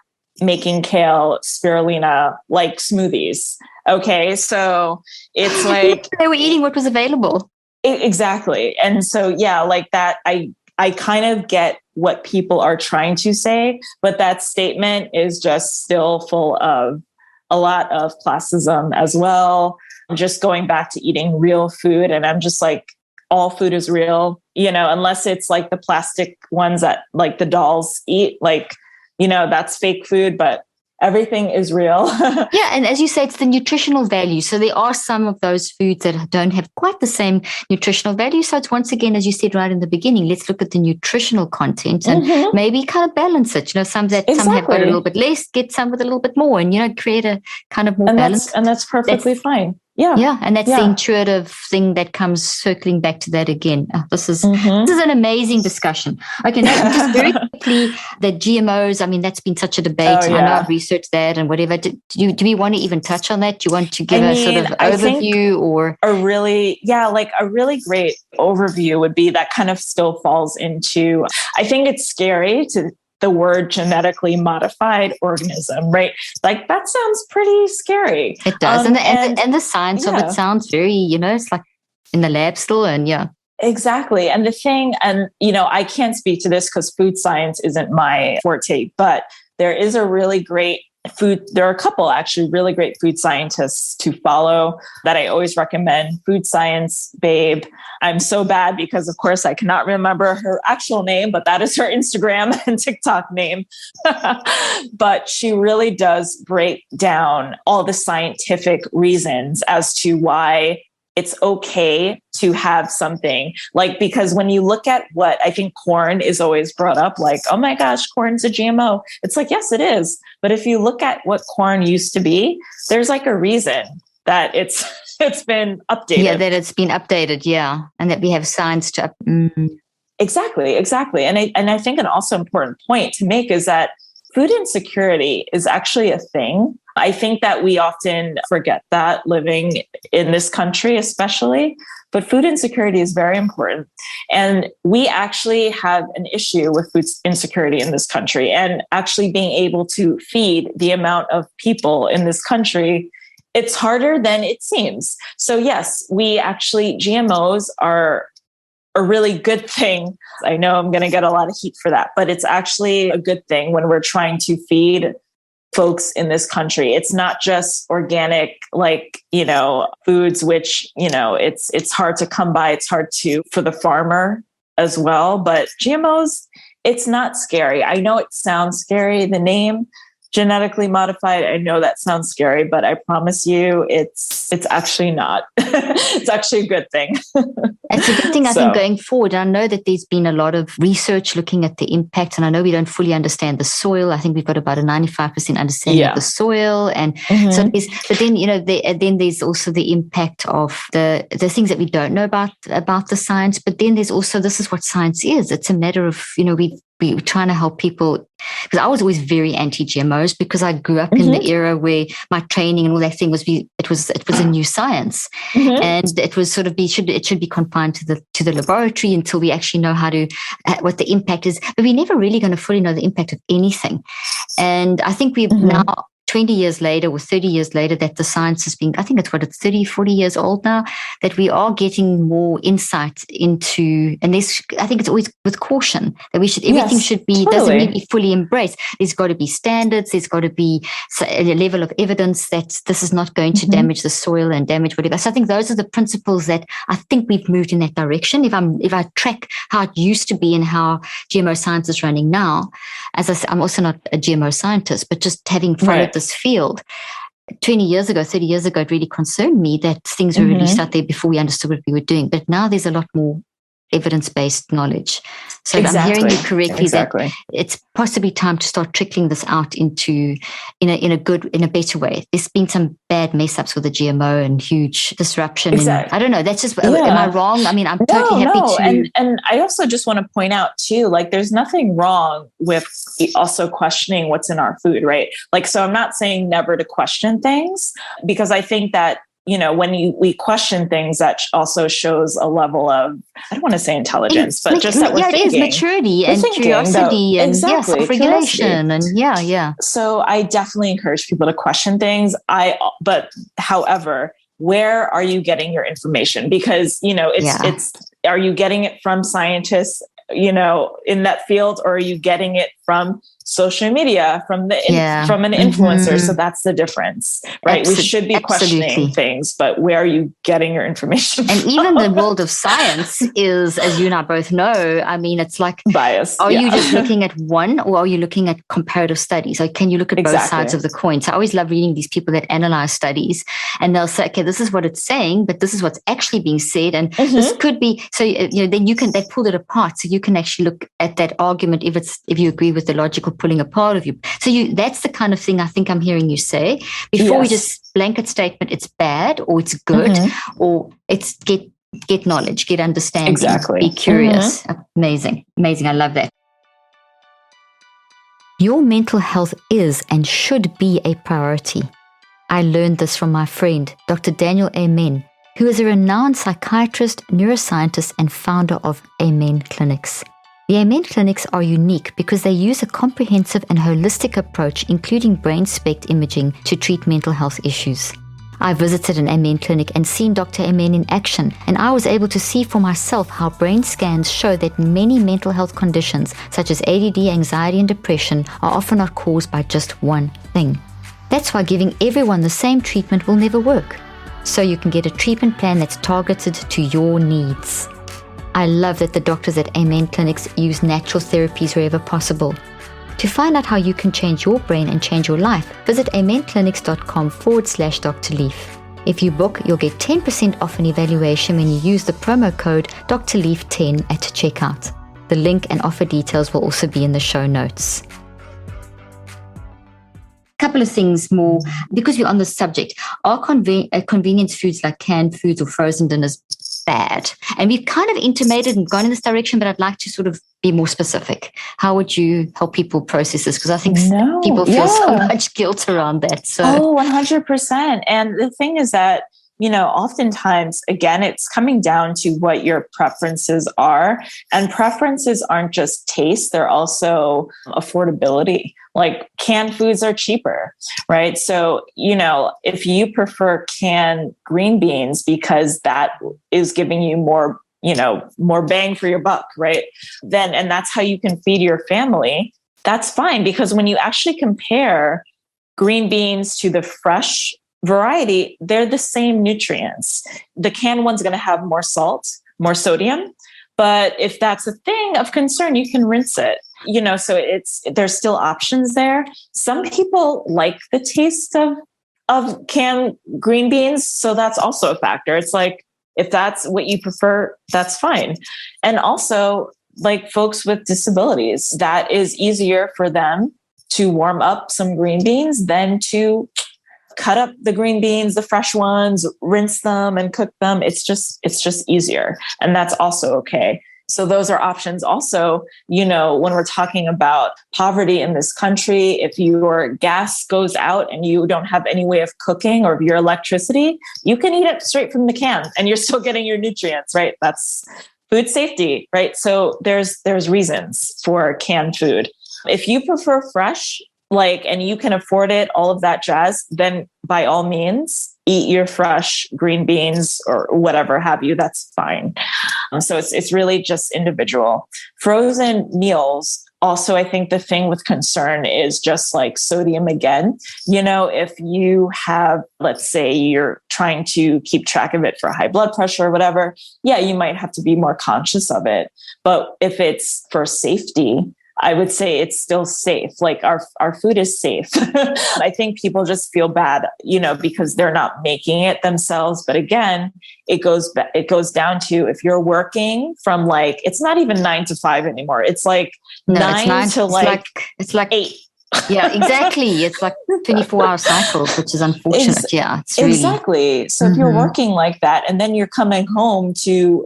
making kale, spirulina, like smoothies. Okay. So it's like they were eating what was available. Exactly. And so, like that, I kind of get what people are trying to say, but that statement is just still full of a lot of classism as well. I'm just going back to eating real food. And I'm just like, all food is real, unless it's like the plastic ones that like the dolls eat, like, that's fake food, but everything is real. Yeah. And as you say, it's the nutritional value. So there are some of those foods that don't have quite the same nutritional value. So it's once again, as you said right in the beginning, let's look at the nutritional content and maybe kind of balance it. Some have got a little bit less, get some with a little bit more, and, create a kind of more balance. And that's perfectly fine. Yeah. Yeah. And that's the intuitive thing that comes circling back to that again. This is an amazing discussion. Okay. Now, just very quickly, the GMOs, that's been such a debate. I know I've researched that and whatever. Do we want to even touch on that? Do you want to give a sort of overview or? A really great overview would be that kind of still falls into, I think it's scary to the word genetically modified organism, right? Like that sounds pretty scary. It does. And the science of it sounds very, it's like in the lab still. And exactly. And the thing, and, I can't speak to this because food science isn't my forte, but there is a really great There are a couple actually really great food scientists to follow that I always recommend. Food Science Babe. I'm so bad because, of course, I cannot remember her actual name, but that is her Instagram and TikTok name. But she really does break down all the scientific reasons as to why it's okay to have something like, because when you look at what I think corn is always brought up, like, oh my gosh, corn's a GMO. It's like, yes, it is. But if you look at what corn used to be, there's like a reason that it's been updated. Yeah, that it's been updated. Yeah. And that we have science to Exactly. And I think an also important point to make is that food insecurity is actually a thing. I think that we often forget that living in this country, especially, but food insecurity is very important. And we actually have an issue with food insecurity in this country, and actually being able to feed the amount of people in this country, it's harder than it seems. So yes, GMOs are a really good thing. I know I'm going to get a lot of heat for that, but it's actually a good thing when we're trying to feed folks in this country. It's not just organic, foods, which, it's hard to come by. It's hard for the farmer as well. But GMOs, it's not scary. I know it sounds scary, the name genetically modified. I know that sounds scary, but I promise you it's actually not. It's actually a good thing. It's a good thing, I think, going forward. I know that there's been a lot of research looking at the impact, and I know we don't fully understand the soil. I think we've got about a 95% understanding of the soil. And so but then, then there's also the impact of the things that we don't know about the science. But then there's also, this is what science is. It's a matter of, we're trying to help people, because I was always very anti-GMOs because I grew up in the era where my training and all that thing was it was a new science, and it was sort of it should be confined to the laboratory until we actually know what the impact is. But we're never really going to fully know the impact of anything. And I think we've now 20 years later or 30 years later that the science has been, I think it's 30, 40 years old now, that we are getting more insight into, and I think it's always with caution that everything should be, doesn't need to be fully embraced. There's got to be standards. There's got to be a level of evidence that this is not going to damage the soil and damage whatever. So I think those are the principles that I think we've moved in that direction. If I track how it used to be and how GMO science is running now, as I said, I'm also not a GMO scientist, but just having followed this field 20 years ago, 30 years ago, it really concerned me that things were released out there before we understood what we were doing. But now there's a lot more evidence-based knowledge. So I'm hearing you correctly that it's possibly time to start trickling this out into in a better way. There's been some bad mess-ups with the GMO and huge disruption. And I don't know. That's just, am I wrong? I mean, I'm totally happy to. And I also just want to point out too, there's nothing wrong with also questioning what's in our food, right? So I'm not saying never to question things, because I think that, when we question things, that also shows a level of, I don't want to say intelligence, but just that we're thinking. It's maturity and curiosity and self-regulation and So I definitely encourage people to question things. But however, where are you getting your information? Because, are you getting it from scientists, in that field, or are you getting it from social media, from an influencer? So that's the difference, right? We should be questioning things, but where are you getting your information and from? Even the world of science is, as you and I both know, I mean, it's like bias. Are you just looking at one, or are you looking at comparative studies? Like, can you look at both sides of the coin? So I always love reading these people that analyze studies, and they'll say, okay, this is what it's saying, but this is what's actually being said. And this could be, so, then they pulled it apart. So you can actually look at that argument if you agree with the logical pulling apart of you. So that's the kind of thing I think I'm hearing you say before we just blanket statement, it's bad or it's good, or it's get knowledge, get understanding, be curious. Amazing. I love that. Your mental health is and should be a priority. I learned this from my friend, Dr. Daniel Amen, who is a renowned psychiatrist, neuroscientist, and founder of Amen Clinics. The Amen Clinics are unique because they use a comprehensive and holistic approach, including brain SPECT imaging, to treat mental health issues. I visited an Amen clinic and seen Dr. Amen in action, and I was able to see for myself how brain scans show that many mental health conditions, such as ADD, anxiety, and depression, are often not caused by just one thing. That's why giving everyone the same treatment will never work. So you can get a treatment plan that's targeted to your needs. I love that the doctors at Amen Clinics use natural therapies wherever possible. To find out how you can change your brain and change your life, visit amenclinics.com/Dr. Leaf. If you book, you'll get 10% off an evaluation when you use the promo code Dr. Leaf 10 at checkout. The link and offer details will also be in the show notes. Couple of things more, because we're on the subject. Are convenience foods like canned foods or frozen dinners bad? And we've kind of intimated and gone in this direction, but I'd like to sort of be more specific. How would you help people process this? Because I think people feel so much guilt around that. So. 100%. And the thing is that, oftentimes, again, it's coming down to what your preferences are. And preferences aren't just taste, they're also affordability. Like canned foods are cheaper, right? So, if you prefer canned green beans because that is giving you more bang for your buck, right? And that's how you can feed your family. That's fine, because when you actually compare green beans to the fresh variety, they're the same nutrients. The canned one's going to have more salt, more sodium. But if that's a thing of concern, you can rinse it. So there's still options there. Some people like the taste of canned green beans. So that's also a factor. It's like, if that's what you prefer, that's fine. And also, like folks with disabilities, that is easier for them to warm up some green beans than to cut up the green beans, the fresh ones, rinse them and cook them. It's just easier. And that's also okay. So those are options. Also, when we're talking about poverty in this country, if your gas goes out and you don't have any way of cooking, or your electricity, you can eat it straight from the can and you're still getting your nutrients, right? That's food safety, right? So there's reasons for canned food. If you prefer fresh, and you can afford it, all of that jazz, then by all means, eat your fresh green beans or whatever have you. That's fine. So it's really just individual. Frozen meals. Also, I think the thing with concern is just like sodium again. If you have, let's say you're trying to keep track of it for high blood pressure or whatever, you might have to be more conscious of it. But if it's for safety, I would say it's still safe. Like our food is safe. I think people just feel bad, because they're not making it themselves. But again, it goes down to, if you're working from it's not even 9 to 5 anymore. It's like nine to it's like 8. Yeah, exactly. It's like 24-hour cycles, which is unfortunate. It's really... Exactly. So if you're working like that, and then you're coming home to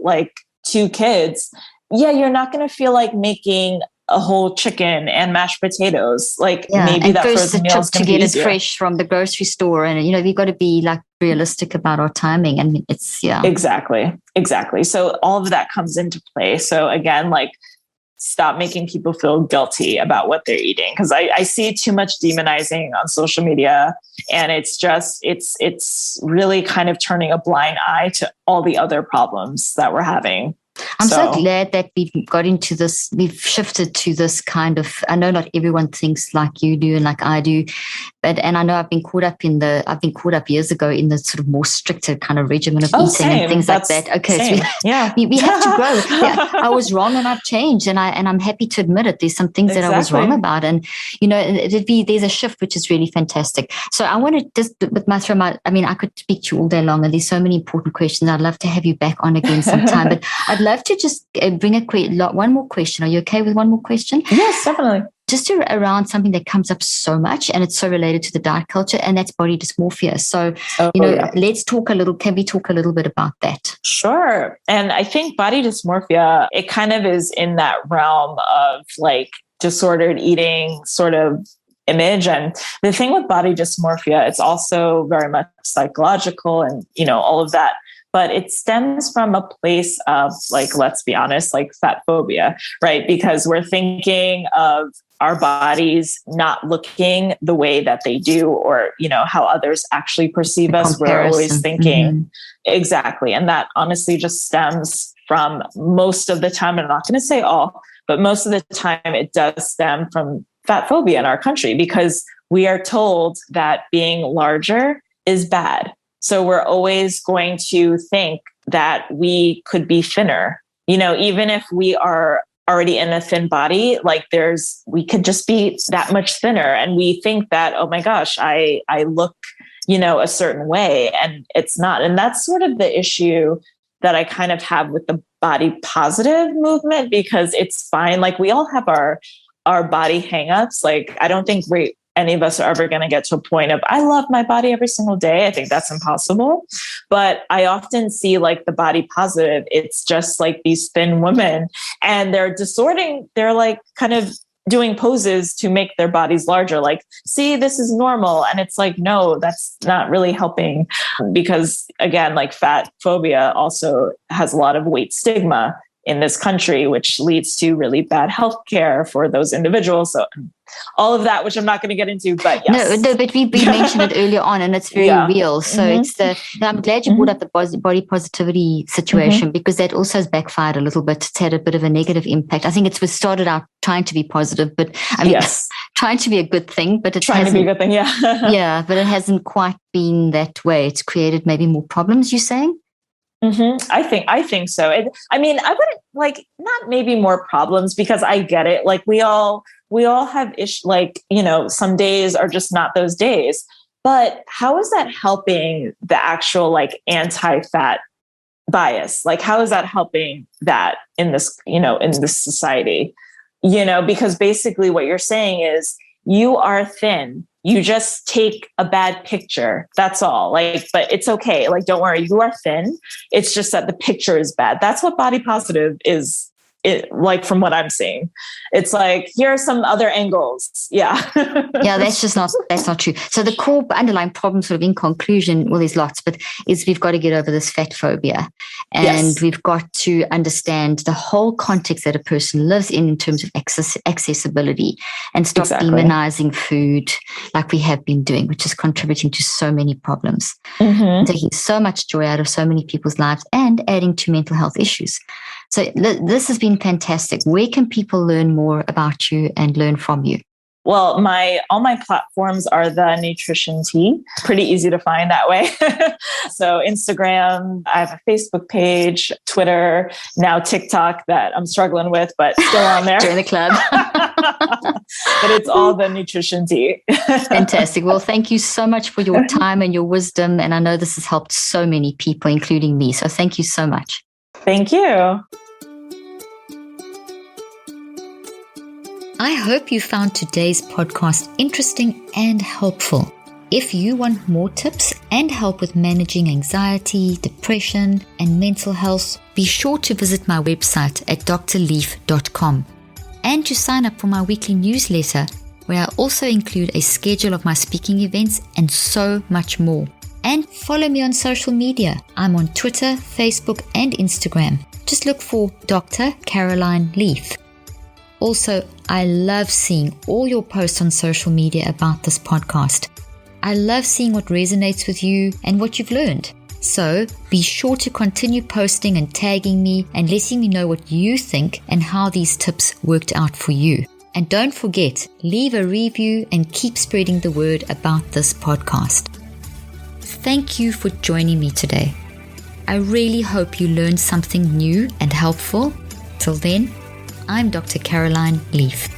2 kids, you're not going to feel like making a whole chicken and mashed potatoes. Maybe and that first frozen the meal trip is to get it fresh from the grocery store, and we've got to be realistic about our timing. I mean, it's exactly. So all of that comes into play. So again, stop making people feel guilty about what they're eating, because I see too much demonizing on social media, and it's really kind of turning a blind eye to all the other problems that we're having. I'm so glad that we've got into this. We've shifted to this kind of, I know not everyone thinks like you do and like I do, and I know I've been caught up years ago in the sort of more stricter kind of regimen of eating and things like that. Okay. Same. So we have to grow. I was wrong and I've changed, and I'm happy to admit it. There's some things that I was wrong about, and there's a shift, which is really fantastic. So I want to just with my I could speak to you all day long, and there's so many important questions. I'd love to have you back on again sometime, but I'd love to just bring one more question. Are you okay with one more question? Yes, definitely. Just around something that comes up so much, and it's so related to the diet culture, and that's body dysmorphia. So, let's talk can we talk a little bit about that? Sure. And I think body dysmorphia, it kind of is in that realm of disordered eating sort of image. And the thing with body dysmorphia, it's also very much psychological and, all of that. But it stems from a place of let's be honest, fat phobia, right? Because we're thinking of our bodies not looking the way that they do, or, how others actually perceive us. We're always thinking exactly. And that honestly just stems from most of the time, and I'm not going to say all, but most of the time it does stem from fat phobia in our country, because we are told that being larger is bad. So we're always going to think that we could be thinner, even if we are already in a thin body, like we could just be that much thinner. And we think that, oh my gosh, I look, a certain way, and it's not. And that's sort of the issue that I kind of have with the body positive movement, because it's fine. Like, we all have our body hangups. Like, I don't think any of us are ever going to get to a point of, I love my body every single day. I think that's impossible. But I often see like the body positive, it's just like these thin women, and they're like kind of doing poses to make their bodies larger. Like, see, this is normal. And it's like, no, that's not really helping, because again, like, fat phobia also has a lot of weight stigma in this country, which leads to really bad healthcare for those individuals. So all of that, which I'm not going to get into, but yes. No, but we mentioned it earlier on, and it's very real. So I'm glad you brought up the body positivity situation, because that also has backfired a little bit. It's had a bit of a negative impact. I think we started out trying to be positive, but I mean, trying to be a good thing, but it's trying to be a good thing. Yeah. Yeah, but it hasn't quite been that way. It's created maybe more problems, you're saying? I think so. I mean, I wouldn't like, not maybe more problems, because I get it. Like, we all have some days are just not those days. But how is that helping the actual like anti-fat bias? Like, how is that helping that in this, in this society? Because basically what you're saying is, you are thin. You just take a bad picture. That's all. Like, but it's okay. Like, don't worry. You are thin. It's just that the picture is bad. That's what body positive is. Like, from what I'm seeing, it's like, here are some other angles. Yeah. Yeah, that's not true. So the core underlying problem, sort of in conclusion, well, there's lots, but is we've got to get over this fat phobia, and we've got to understand the whole context that a person lives in terms of accessibility, and stop demonizing food like we have been doing, which is contributing to so many problems, taking so much joy out of so many people's lives, and adding to mental health issues. So this has been fantastic. Where can people learn more about you and learn from you? Well, all my platforms are the Nutrition Tea. Pretty easy to find that way. So Instagram, I have a Facebook page, Twitter, now TikTok that I'm struggling with, but still on there. Join the club. But it's all the Nutrition Tea. Fantastic. Well, thank you so much for your time and your wisdom. And I know this has helped so many people, including me. So thank you so much. Thank you. I hope you found today's podcast interesting and helpful. If you want more tips and help with managing anxiety, depression, and mental health, be sure to visit my website at drleaf.com and to sign up for my weekly newsletter, where I also include a schedule of my speaking events and so much more. And follow me on social media. I'm on Twitter, Facebook, and Instagram. Just look for Dr. Caroline Leaf. Also, I love seeing all your posts on social media about this podcast. I love seeing what resonates with you and what you've learned. So be sure to continue posting and tagging me and letting me know what you think and how these tips worked out for you. And don't forget, leave a review and keep spreading the word about this podcast. Thank you for joining me today. I really hope you learned something new and helpful. Till then, I'm Dr. Caroline Leaf.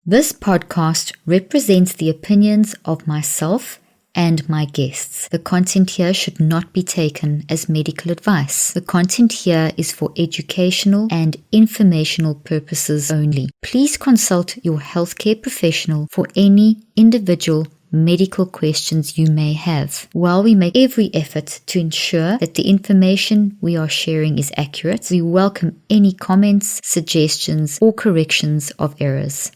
This podcast represents the opinions of myself and my guests. The content here should not be taken as medical advice. The content here is for educational and informational purposes only. Please consult your healthcare professional for any individual medical questions you may have. While we make every effort to ensure that the information we are sharing is accurate, we welcome any comments, suggestions, or corrections of errors.